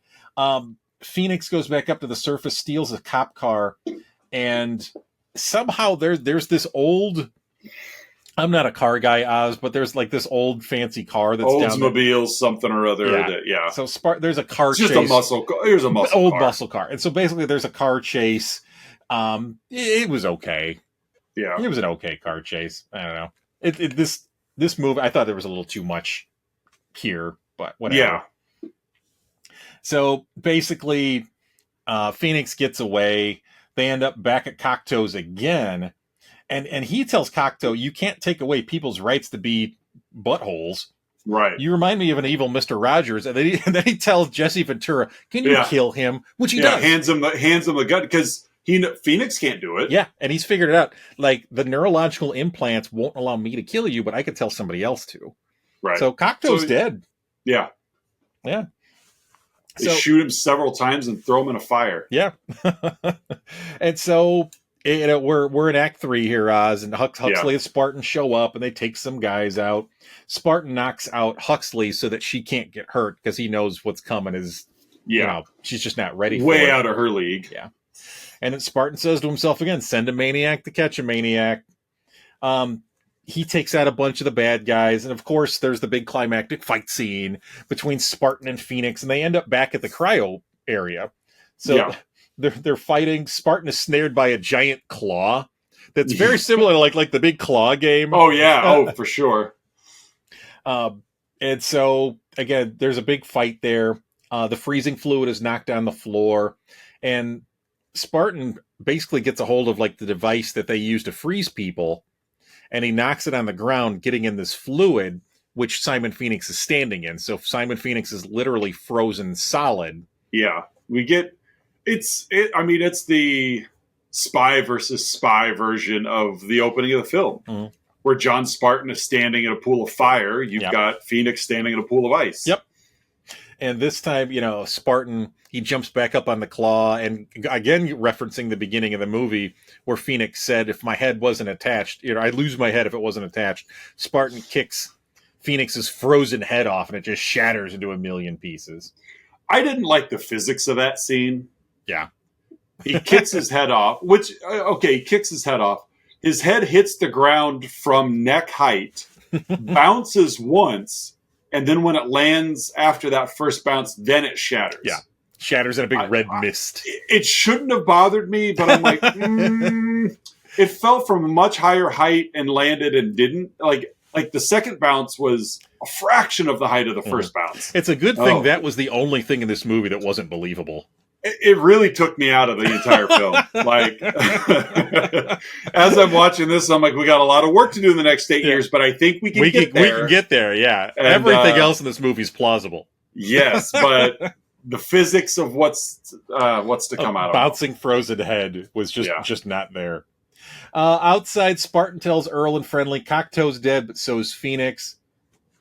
Phoenix goes back up to the surface, steals a cop car, and somehow there's this old... I'm not a car guy, Oz, but there's like this old fancy car that's Oldsmobile something or other. Yeah. So there's a car it's chase. Just a muscle. Here's a muscle old car. muscle car, and so basically there's a car chase. It was okay. Yeah, it was an okay car chase. I don't know. This movie, I thought there was a little too much here, but whatever. Yeah. So basically, Phoenix gets away. They end up back at Cocteau's again. And he tells Cocteau, you can't take away people's rights to be buttholes. Right. You remind me of an evil Mr. Rogers. And then he tells Jesse Ventura, can you kill him? Which he does. Hands him the gun because Phoenix can't do it. Yeah, and he's figured it out. Like, the neurological implants won't allow me to kill you, but I could tell somebody else to. Right. So Cocteau's dead. Yeah. Yeah. They shoot him several times and throw him in a fire. Yeah. And so... we're in Act 3 here, Oz, and Huxley and Spartan show up, and they take some guys out. Spartan knocks out Huxley so that she can't get hurt, because he knows what's coming is, she's just not ready for it. Way out of her league. Yeah. And then Spartan says to himself again, send a maniac to catch a maniac. He takes out a bunch of the bad guys, and of course there's the big climactic fight scene between Spartan and Phoenix, and they end up back at the cryo area. So... They're fighting. Spartan is snared by a giant claw that's very similar to like the big claw game. Oh, yeah. Oh, for sure. And so, again, there's a big fight there. The freezing fluid is knocked down the floor. And Spartan basically gets a hold of like the device that they use to freeze people. And he knocks it on the ground, getting in this fluid, which Simon Phoenix is standing in. So Simon Phoenix is literally frozen solid. Yeah. We get... It's the spy versus spy version of the opening of the film, where John Spartan is standing in a pool of fire. You've got Phoenix standing in a pool of ice. Yep. And this time, Spartan, he jumps back up on the claw, and again, referencing the beginning of the movie where Phoenix said, if my head wasn't attached, I'd lose my head if it wasn't attached. Spartan kicks Phoenix's frozen head off, and it just shatters into a million pieces. I didn't like the physics of that scene. Yeah. He kicks his head off, he kicks his head off. His head hits the ground from neck height, bounces once, and then when it lands after that first bounce, then it shatters. Yeah. Shatters in a big red mist. It shouldn't have bothered me, but I'm like, it fell from a much higher height and landed and didn't. Like the second bounce was a fraction of the height of the first bounce. It's a good thing that was the only thing in this movie that wasn't believable. It really took me out of the entire film. Like, as I'm watching this, I'm like, we got a lot of work to do in the next 8 years, but I think we can get there. We can get there, yeah. And, everything else in this movie is plausible. Yes, but the physics of what's to come out of bouncing frozen head was just not there. Outside, Spartan tells Earl and Friendly Cocteau's dead, but so is Phoenix.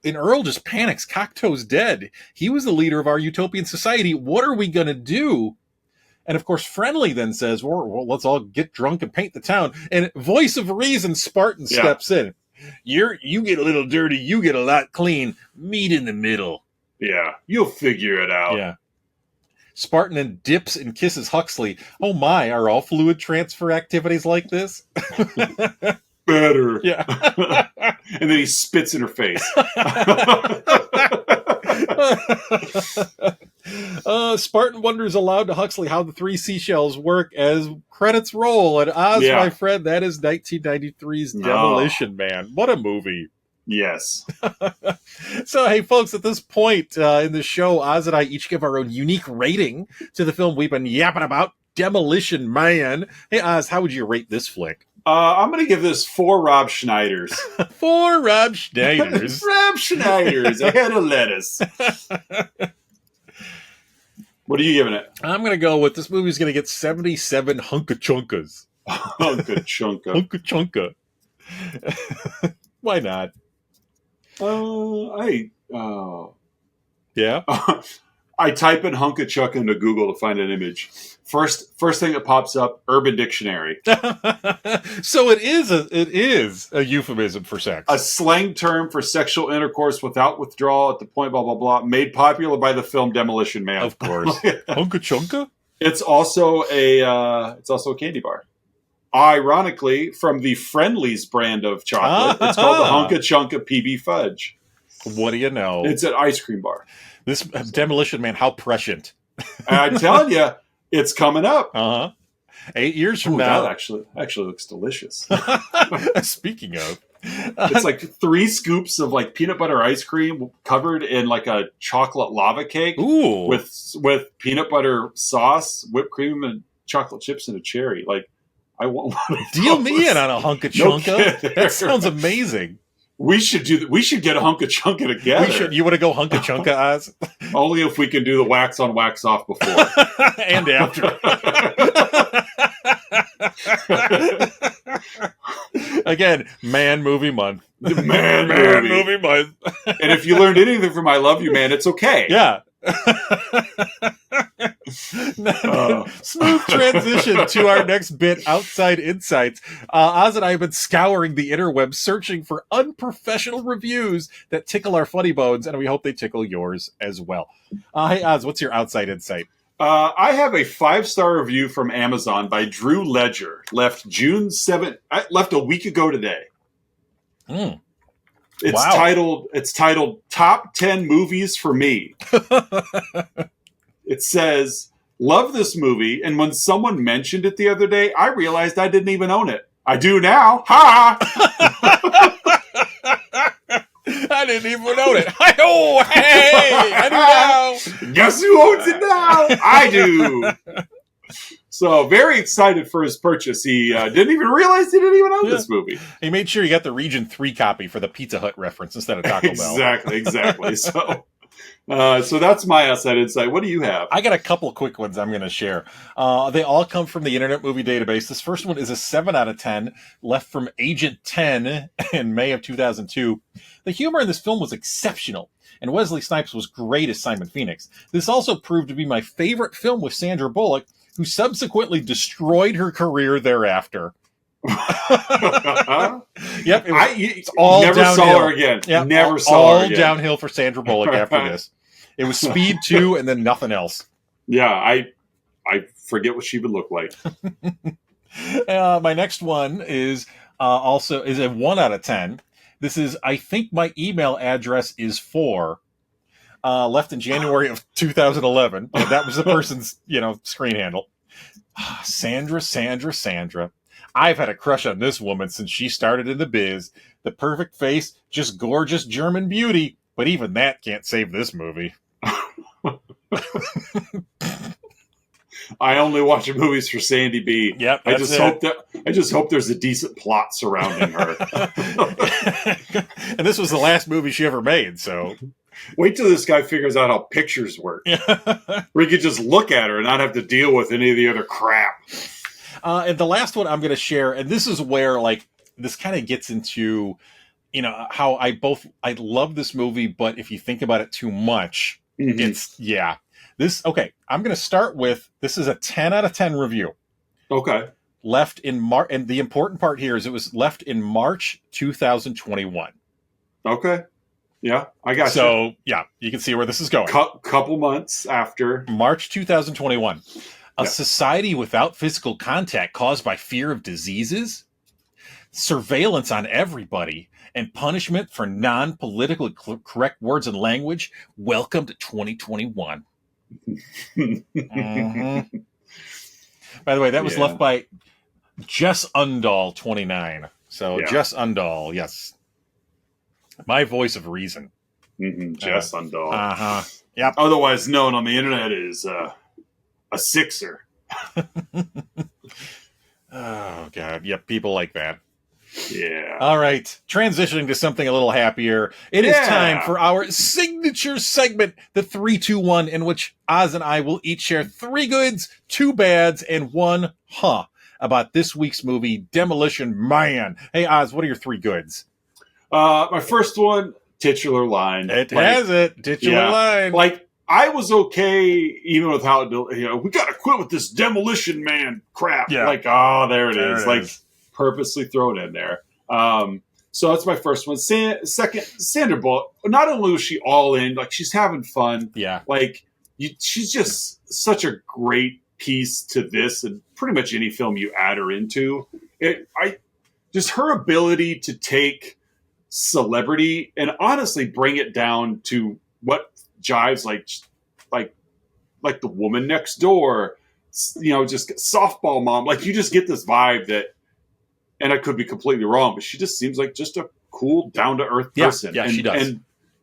And Earl just panics. Cocteau's dead. He was the leader of our utopian society. What are we going to do? And of course, Friendly then says, well, let's all get drunk and paint the town. And voice of reason, Spartan steps in. You get a little dirty. You get a lot clean. Meet in the middle. Yeah, you'll figure it out. Yeah. Spartan then dips and kisses Huxley. Oh my, are all fluid transfer activities like this? Better. Yeah. And then he spits in her face. Spartan wonders aloud to Huxley how the three seashells work as credits roll. And Oz, my friend, that is 1993's Demolition Man. What a movie. Yes. So, hey, folks, at this point in the show, Oz and I each give our own unique rating to the film we've been yapping about, Demolition Man. Hey, Oz, how would you rate this flick? I'm going to give this 4 Rob Schneiders. 4 Rob Schneiders. Rob Schneiders, a head of lettuce. What are you giving it? I'm going to go with this movie's going to get 77 hunka-chunkas. Hunka-chunka. Hunka-chunka. Why not? Yeah. I type in Hunka Chunka into Google to find an image. First thing that pops up, Urban Dictionary. So it is a euphemism for sex. A slang term for sexual intercourse without withdrawal at the point, blah, blah, blah, made popular by the film Demolition Man. Of course. Hunka Chunka? It's also a candy bar. Ironically, from the Friendlies brand of chocolate. It's called the Hunka Chunka PB Fudge. What do you know? It's an ice cream bar. This Demolition Man, how prescient. I'm telling you, it's coming up. 8 years from now. That actually looks delicious. Speaking of. It's like 3 scoops of like peanut butter ice cream covered in like a chocolate lava cake. Ooh. With peanut butter sauce, whipped cream, and chocolate chips and a cherry. Like, I want one of Deal those. me in on a Hunka Chunka. That sounds amazing. We should get a Hunka Chunka together. You want to go Hunka Chunka, Oz? Only if we can do the wax on, wax off before. And after. Again, Man Movie Month. Man Movie Month. And if you learned anything from I Love You, Man, it's okay. Yeah. Smooth transition to our next bit, Outside Insights. Oz and I have been scouring the interwebs searching for unprofessional reviews that tickle our funny bones, and we hope they tickle yours as well. Hey Oz, what's your Outside Insight? I have a 5-star review from Amazon by Drew Ledger, left June 7th, left a week ago today. It's titled Top 10 Movies for Me. It says, love this movie, and when someone mentioned it the other day, I realized I didn't even own it. I do now. Ha! I didn't even own it. I do now. Guess who owns it now? I do. So, very excited for his purchase. He didn't even realize he didn't even own this movie. He made sure he got the Region 3 copy for the Pizza Hut reference instead of Taco Bell. Exactly. So that's my Outside Insight. What do you have? I got a couple quick ones I'm going to share. They all come from the Internet Movie Database. This first one is a 7 out of 10, left from Agent 10 in May of 2002. The humor in this film was exceptional, and Wesley Snipes was great as Simon Phoenix. This also proved to be my favorite film with Sandra Bullock, who subsequently destroyed her career thereafter. Yep, it's all never downhill. saw her again. Yep, never saw her again. All downhill for Sandra Bullock after this. It was Speed 2 and then nothing else. Yeah, I forget what she would look like. My next one is also a 1 out of 10. This is, I think my email address is for, left in January of 2011. And that was the person's, screen handle. Sandra. I've had a crush on this woman since she started in the biz. The perfect face, just gorgeous German beauty. But even that can't save this movie. I only watch movies for Sandy B. Yep, I just hope there's a decent plot surrounding her. And this was the last movie she ever made, so wait till this guy figures out how pictures work. Where he could just look at her and not have to deal with any of the other crap. And the last one I'm going to share, and this is where this kind of gets into, how I love this movie, but if you think about it too much, it's I'm going to start with, this is a 10 out of 10 review. Okay. Left in March, and the important part here is it was left in March 2021. Okay. Yeah, I got you. So, you can see where this is going. Couple months after. March 2021. A society without physical contact caused by fear of diseases, surveillance on everybody, and punishment for non-politically correct words and language. Welcome to 2021. Mm-hmm. By the way, that was left by Jess Undahl, 29. So Jess Undahl, yes. My voice of reason. Jess Undahl. Uh-huh. Yep. Otherwise known on the internet as a sixer. Oh, God. Yep, people like that. Yeah. All right. Transitioning to something a little happier. It is time for our signature segment, the 3-2-1, in which Oz and I will each share 3 goods, 2 bads, and 1 huh. about this week's movie, Demolition Man. Hey, Oz, what are your 3 goods? My first one, titular line. Titular line. Like, I was okay even with how, we got to quit with this Demolition Man crap. Yeah. Like, oh, there it is. Like, purposely thrown in there. So that's my first one. Second, Sandra Bullock. Not only was she all in, like, she's having fun. Yeah. Like, she's just such a great piece to this and pretty much any film you add her into. Just her ability to take celebrity and honestly bring it down to what jives like the woman next door, just softball mom. Like, you just get this vibe that, and I could be completely wrong, but she just seems like just a cool, down to earth person. Yeah, she does.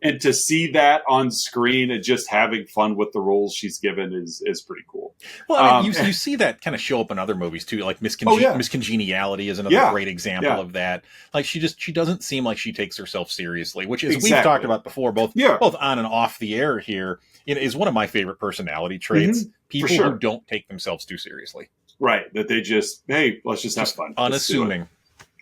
And to see that on screen and just having fun with the roles she's given is pretty cool. Well, I mean, you see that kind of show up in other movies too, like Miss Congeniality is another great example of that. Like, she doesn't seem like she takes herself seriously, which is we've talked about before, both on and off the air here. It is one of my favorite personality traits. People who don't take themselves too seriously. Right. That they just, hey, let's just have fun. Unassuming.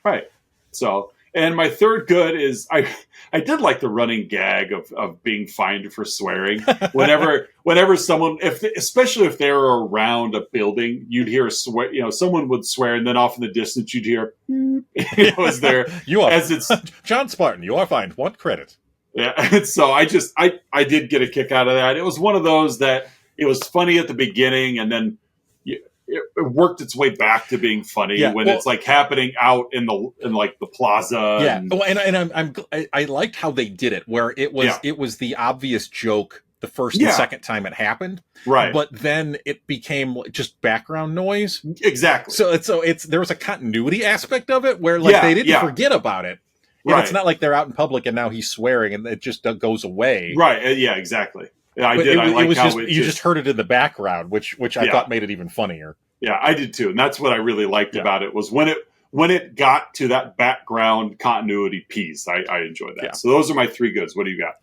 Right. So, and my third good is I did like the running gag of being fined for swearing. Whenever someone, especially if they were around a building, you'd hear a swear. Someone would swear, and then off in the distance you'd hear, as there as it's John Spartan. You are fined 1 credit. Yeah. So I did get a kick out of that. It was one of those that it was funny at the beginning, and then it worked its way back to being funny when it's like happening out in the plaza. Yeah. And I liked how they did it, where it was the obvious joke the first and second time it happened. Right. But then it became just background noise. Exactly. So there was a continuity aspect of it where they didn't forget about it. And it's not like they're out in public and now he's swearing and it just goes away. Right. Yeah, exactly. Yeah, you just heard it in the background, which I thought made it even funnier. Yeah, I did too, and that's what I really liked about it was when it got to that background continuity piece. I enjoyed that. Yeah. So those are my 3 goods. What do you got?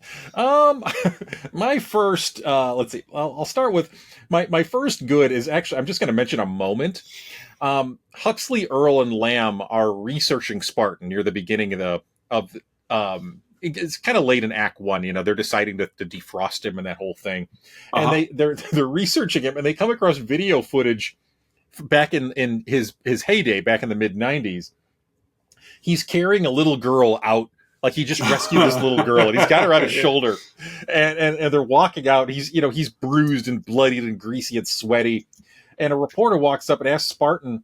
My first. Let's see. I'll start with my first good is actually I'm just going to mention a moment. Huxley, Earl, and Lamb are researching Spartan near the beginning of it's kind of late in Act 1, they're deciding to defrost him and that whole thing. And they're researching him and they come across video footage back in his heyday, back in the mid-90s. He's carrying a little girl out, like he just rescued this little girl and he's got her on his shoulder and they're walking out. He's bruised and bloodied and greasy and sweaty. And a reporter walks up and asks Spartan,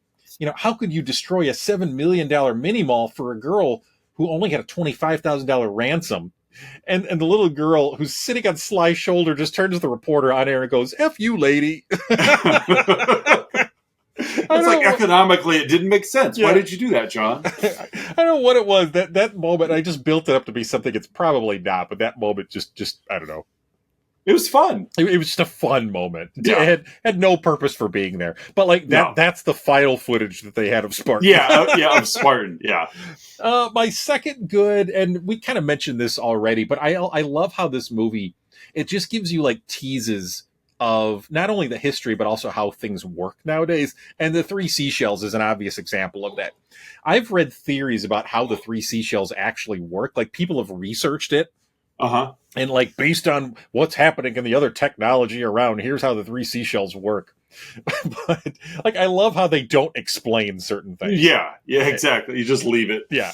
how could you destroy a $7 million mini mall for a girl who only had a $25,000 ransom? And the little girl who's sitting on Sly's shoulder just turns to the reporter on air and goes, "F you, lady." It's like economically it didn't make sense. Yeah. Why did you do that, John? I don't know what it was. That moment, I just built it up to be something it's probably not, but that moment just I don't know. It was fun. It was just a fun moment. Yeah. It had no purpose for being there. But that's the final footage that they had of Spartan. Of Spartan. Yeah. My second good, and we kind of mentioned this already, but I love how this movie, it just gives you teases of not only the history, but also how things work nowadays. And the 3 seashells is an obvious example of that. I've read theories about how the 3 seashells actually work. People have researched it. Uh-huh. And based on what's happening in the other technology around, here's how the 3 seashells work. But I love how they don't explain certain things. Yeah, exactly. You just leave it. Yeah.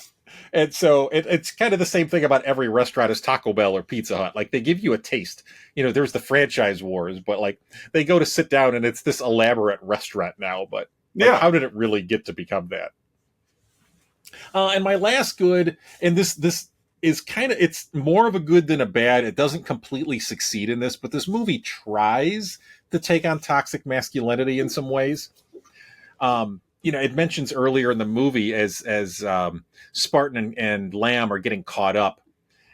And so it's kind of the same thing about every restaurant as Taco Bell or Pizza Hut. They give you a taste. There's the franchise wars, but they go to sit down and it's this elaborate restaurant now. But how did it really get to become that? And my last good, and this is it's more of a good than a bad. It doesn't completely succeed in this, but this movie tries to take on toxic masculinity in some ways. It mentions earlier in the movie as Spartan and Lamb are getting caught up,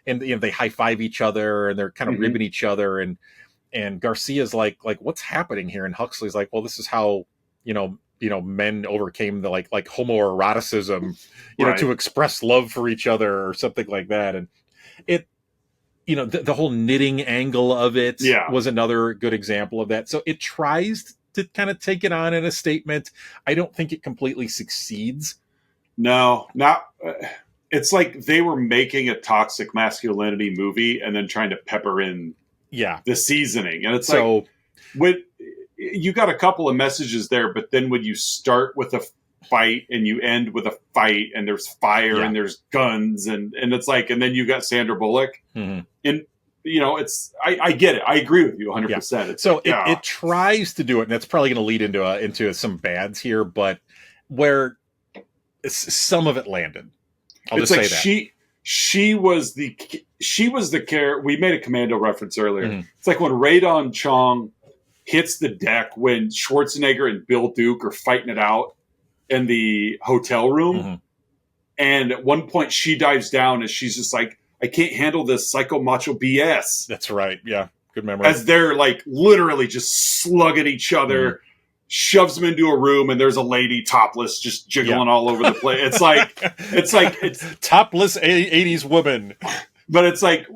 and they high five each other and they're kind of ribbing each other, and Garcia's like what's happening here, and Huxley's like, well, this is how men overcame the like homoeroticism, to express love for each other or something like that, and it. The whole knitting angle of it was another good example of that. So it tries kind of take it on in a statement. I don't think it completely succeeds. No, not. It's like they were making a toxic masculinity movie and then trying to pepper in the seasoning. And it's like, when you got a couple of messages there, but then when you start with a fight and you end with a fight and there's fire and there's guns and it's like, and then you got Sandra Bullock and I get it. I agree with you 100%. It's so it tries to do it, and that's probably going to lead into some bads here, but where some of it landed. I'll just say that. She was the character. We made a Commando reference earlier. Mm-hmm. It's like when Radon Chong hits the deck when Schwarzenegger and Bill Duke are fighting it out in the hotel room. Mm-hmm. And at one point she dives down and she's just like, I can't handle this psycho macho BS. That's right. Yeah. Good memory. As they're like literally just slugging each other, shoves them into a room, and there's a lady topless just jiggling all over the place. It's like topless 80s woman. But it's like,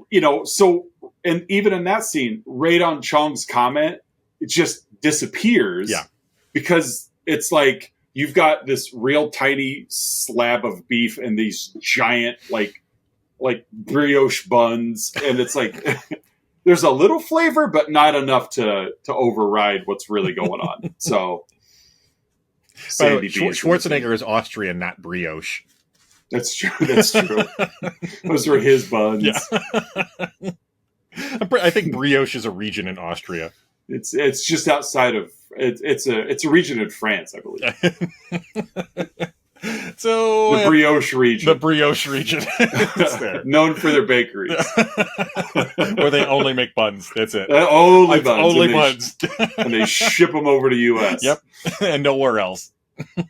so, and even in that scene, Radon Chong's comment, it just disappears. Yeah. Because it's like, you've got this real tiny slab of beef and these giant, like brioche buns. And it's like, there's a little flavor, but not enough to override what's really going on. So, Schwarzenegger is Austrian, not brioche. That's true. That's true. Those were his buns. Yeah. I think brioche is a region in Austria. It's just outside of it's a region in France, I believe. So the brioche region. The brioche region. Known for their bakeries. Where they only make buns. That's it. Only buns. Only buns. And they ship them over to U.S. Yep. And nowhere else.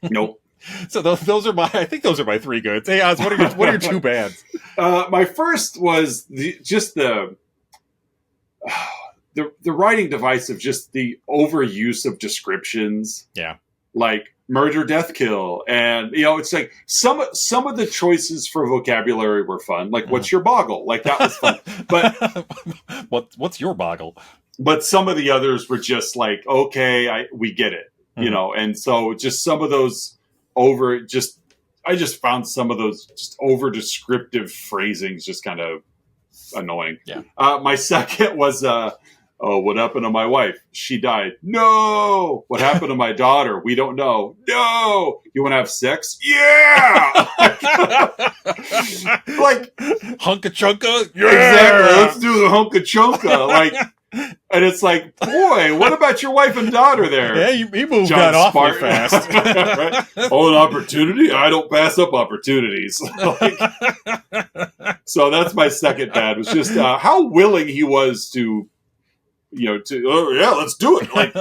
Nope. So those are my three goods. Hey, Oz, what are your two bads? My first was the writing device of just the overuse of descriptions. Yeah. Like murder, death, kill. And, it's like some of the choices for vocabulary were fun. Like, what's your boggle? Like, that was fun. But what's your boggle? But some of the others were just like, okay, we get it, and so just some of those I just found some of those just over descriptive phrasings just kind of annoying. Yeah. My second was, what happened to my wife? She died. No. What happened to my daughter? We don't know. No. You want to have sex? Yeah. Like hunka chunka. Yeah. Exactly. Let's do the hunka chunka. Like, and it's like, boy, what about your wife and daughter there? Yeah, he moved John that awfully fast. Right? Oh, an opportunity? I don't pass up opportunities. So that's my second bad, was just how willing he was to, let's do it. Like,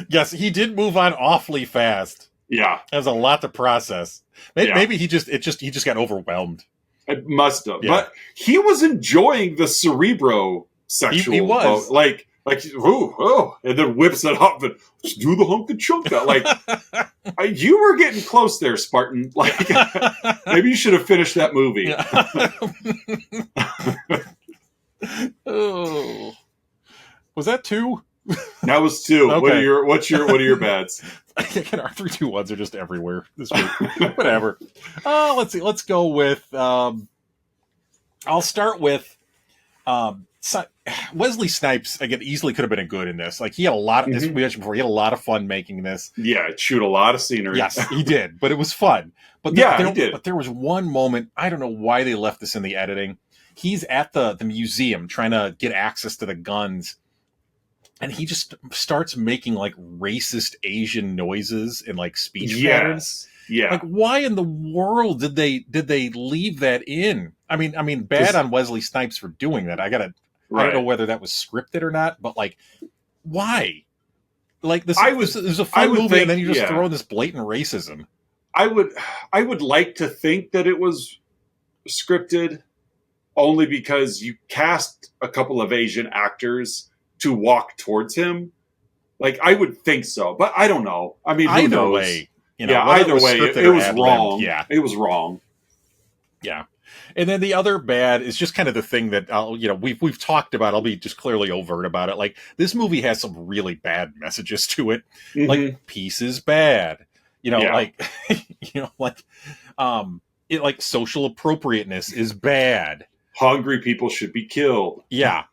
yes, he did move on awfully fast. Yeah, there's a lot to process. Maybe he just got overwhelmed. It must have, but he was enjoying the cerebro sexual. He was like, and then whips it up and let's do the hunka chunka. Like, you were getting close there, Spartan. Like, maybe you should have finished that movie. Oh. Was that two? That was two. Okay. What are your bads? Again, our 3, 2, 1s are just everywhere this week. Whatever. Let's see. Let's go with. I'll start with Wesley Snipes. Again, easily could have been a good in this. Like, he had a lot. As we mentioned before, he had a lot of fun making this. Yeah, shoot a lot of scenery. Yes, he did, but it was fun. But he did. But there was one moment. I don't know why they left this in the editing. He's at the museum trying to get access to the guns. And he just starts making like racist Asian noises and like speech patterns. Yeah. Like, why in the world did they leave that in? I mean, bad on Wesley Snipes for doing that. I don't know whether that was scripted or not, but like, why? Like, this is a fun movie, and then you just throw in this blatant racism. I would like to think that it was scripted, only because you cast a couple of Asian actors to walk towards him. Like, I would think so, but I don't know. I mean, who knows? Way, either way, it was wrong. Yeah, it was wrong. Yeah. And then the other bad is just kind of the thing that we've talked about. I'll be just clearly overt about it. Like, this movie has some really bad messages to it. Mm-hmm. Like, peace is bad. Like social appropriateness is bad. Hungry people should be killed. Yeah.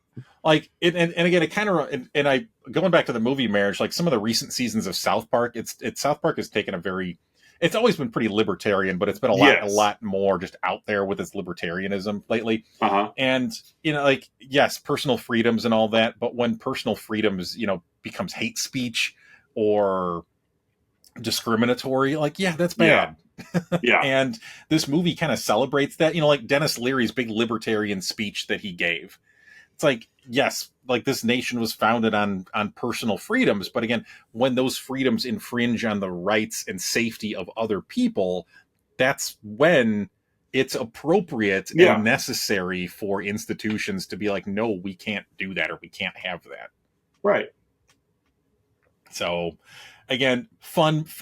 Like, and again, it kind of, and I, going back to the movie Marriage, like some of the recent seasons of South Park, South Park has taken it's always been pretty libertarian, but it's been a lot more just out there with its libertarianism lately. Uh-huh. And, yes, personal freedoms and all that, but when personal freedoms, becomes hate speech or discriminatory, like, yeah, that's bad. Yeah. And this movie kind of celebrates that, like Dennis Leary's big libertarian speech that he gave. It's like, yes, like this nation was founded on personal freedoms. But again, when those freedoms infringe on the rights and safety of other people, that's when it's appropriate and necessary for institutions to be like, no, we can't do that, or we can't have that. Right. So again,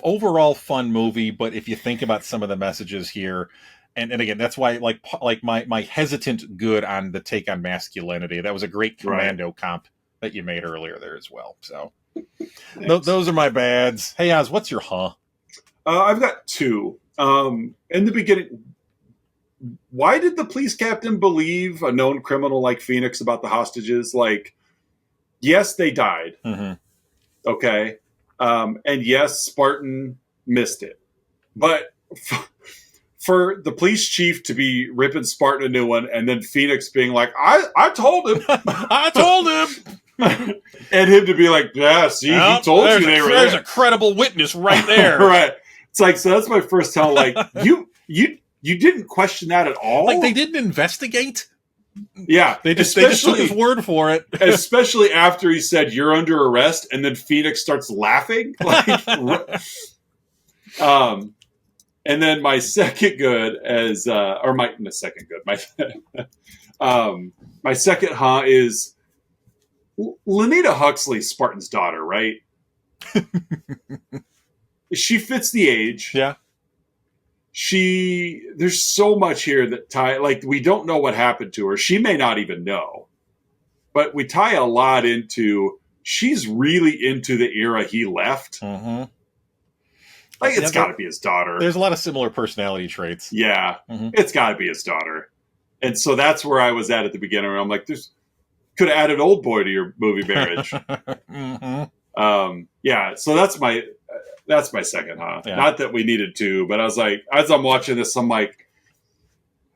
overall fun movie. But if you think about some of the messages here, and again, that's why like my hesitant good on the take on masculinity. That was a great Commando comp that you made earlier there as well. So those are my bads. Hey, Oz, what's your I've got two. In the beginning, why did the police captain believe a known criminal like Phoenix about the hostages? Like, yes, they died. Mm-hmm. Okay. And yes, Spartan missed it. But for the police chief to be ripping Spartan a new one, and then Phoenix being like, I told him. I told him. And him to be like, yeah, see, he told you they were there. There's a credible witness right there. Right. It's like, so that's my first tell. Like, you didn't question that at all? Like, they didn't investigate? Yeah. They just took his word for it. Especially after he said, you're under arrest, and then Phoenix starts laughing. Like, and then my second good is, my second is Lieutenant Huxley, Spartan's daughter, right? She fits the age. Yeah. There's so much here that we don't know what happened to her. She may not even know, but we tie a lot into, she's really into the era he left. Mm-hmm. Like, it's got to be his daughter. There's a lot of similar personality traits. Yeah, It's got to be his daughter. And so that's where I was at the beginning. I'm like, could have added Old Boy to your movie Marriage. Mm-hmm. Yeah, so that's my second, Yeah. Not that we needed to, but I was like, as I'm watching this, I'm like,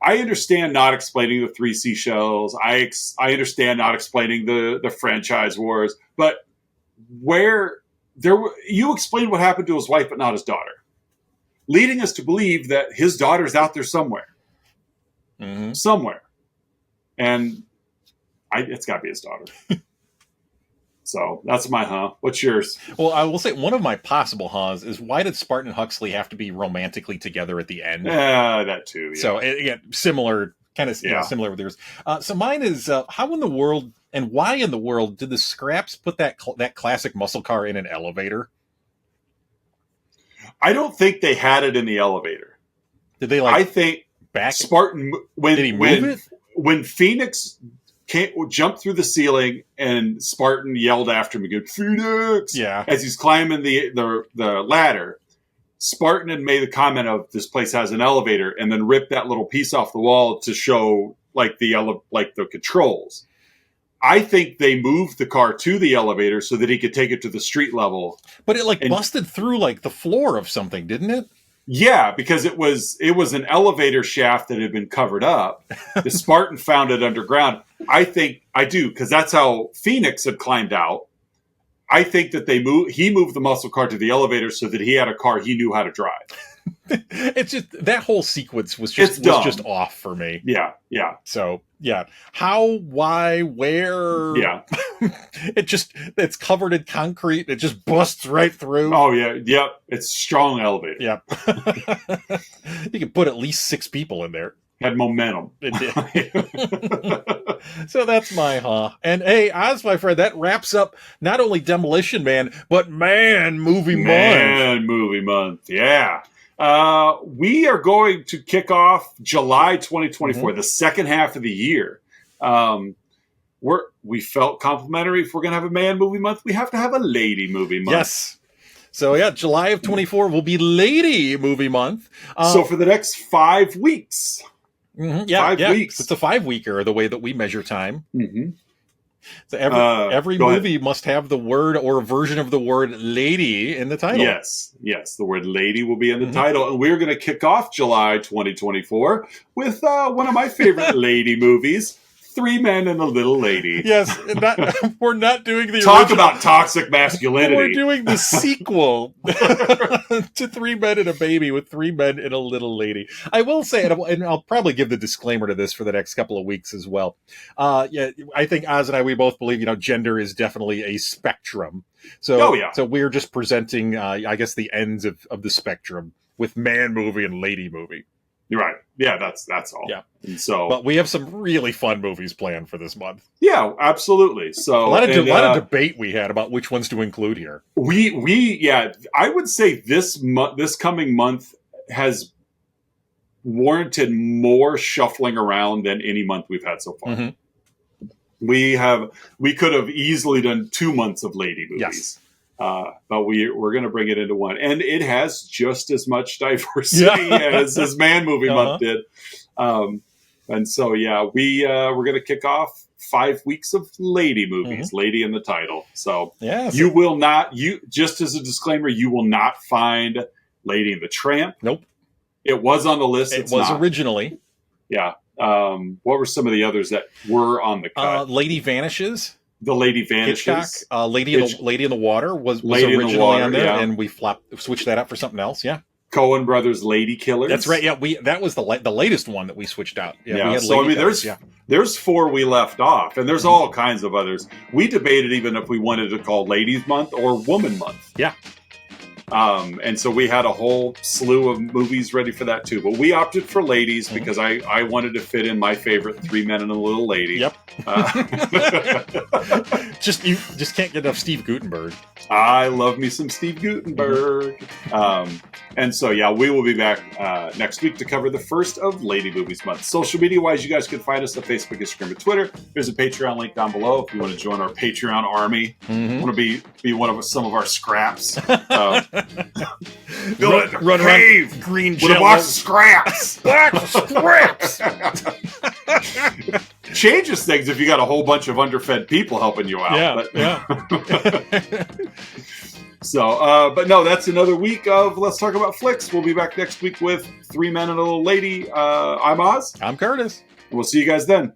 I understand not explaining the 3 seashells. I understand not explaining the franchise wars, but you explained what happened to his wife, but not his daughter, leading us to believe that his daughter's out there somewhere. Mm-hmm. Somewhere. And it's got to be his daughter. So that's my What's yours? Well, I will say one of my possible is why did Spartan and Huxley have to be romantically together at the end? Yeah, that too. Yeah. So again, similar, kind of similar with yours. So mine is how in the world and why in the world did the Scraps put that classic muscle car in an elevator? I don't think they had it in the elevator. Did they I think back Spartan did he move it? When Phoenix jumped through the ceiling and Spartan yelled after him again, Phoenix! Yeah. As he's climbing the ladder, Spartan had made the comment of this place has an elevator, and then ripped that little piece off the wall to show like the controls. I think they moved the car to the elevator so that he could take it to the street level. But it busted through like the floor of something, didn't it? Yeah, because it was an elevator shaft that had been covered up. The Spartan found it underground. I think I do, because that's how Phoenix had climbed out. I think that he moved the muscle car to the elevator so that he had a car he knew how to drive. It's just that whole sequence was just off for me. Yeah. So yeah, how, why, where? Yeah, it's covered in concrete. It just busts right through. Oh yeah, yep. It's strong elevator. Yep. You could put at least 6 people in there. Had momentum. It did. So that's my And hey, Oz, my friend, that wraps up not only Demolition Man, but Man Movie Month. Yeah. We are going to kick off July 2024, the second half of the year. We felt complimentary. If we're going to have a man movie month, we have to have a lady movie month. Yes. So yeah, July of 24 will be lady movie month. So for the next 5 weeks. Yeah, 5 weeks. It's a 5-weeker, the way that we measure time. So every movie must have the word or a version of the word lady in the title. Yes, the word lady will be in the title. And we're going to kick off July 2024 with one of my favorite lady movies, Three Men and a Little Lady. Yes, we're not doing the Talk about toxic masculinity. We're doing the sequel to Three Men and a Baby with Three Men and a Little Lady. I will say, and I'll probably give the disclaimer to this for the next couple of weeks as well. I think Oz and I, we both believe, gender is definitely a spectrum. So, so we're just presenting, I guess, the ends of the spectrum with man movie and lady movie. You're right. Yeah, that's all. Yeah. And so, but we have some really fun movies planned for this month. Yeah, absolutely. So a lot of debate we had about which ones to include here. I would say this coming month has warranted more shuffling around than any month we've had so far. We could have easily done 2 months of lady movies. Yes. But we're going to bring it into one, and it has just as much diversity as Man Movie Month did. And so we're going to kick off 5 weeks of lady movies, lady in the title. So you will not, just as a disclaimer, you will not find Lady and the Tramp. Nope. It was on the list. It was originally. Yeah. What were some of the others that were on the cut? Lady Vanishes. The Lady Vanishes. Hitchcock, Lady in the Water was originally on there, and we switched that out for something else. Yeah. Coen Brothers Lady Killers. That's right. Yeah, that was the latest one that we switched out. Yeah. We had so there's 4 we left off, and there's all kinds of others. We debated even if we wanted to call Ladies Month or Woman Month. Yeah. And so we had a whole slew of movies ready for that too. But we opted for ladies because I wanted to fit in my favorite Three Men and a Little Lady. Yep. You just can't get enough Steve Guttenberg. I love me some Steve Guttenberg. And so, we will be back next week to cover the first of Lady Movies Month. Social media-wise, you guys can find us on Facebook, Instagram, and Twitter. There's a Patreon link down below if you want to join our Patreon army. Want to be one of some of our scraps. Run around green with a box of scraps. Changes things if you got a whole bunch of underfed people helping you out. So, but no, that's another week of Let's Talk About Flicks. We'll be back next week with Three Men and a Little Lady. I'm Oz. I'm Curtis. We'll see you guys then.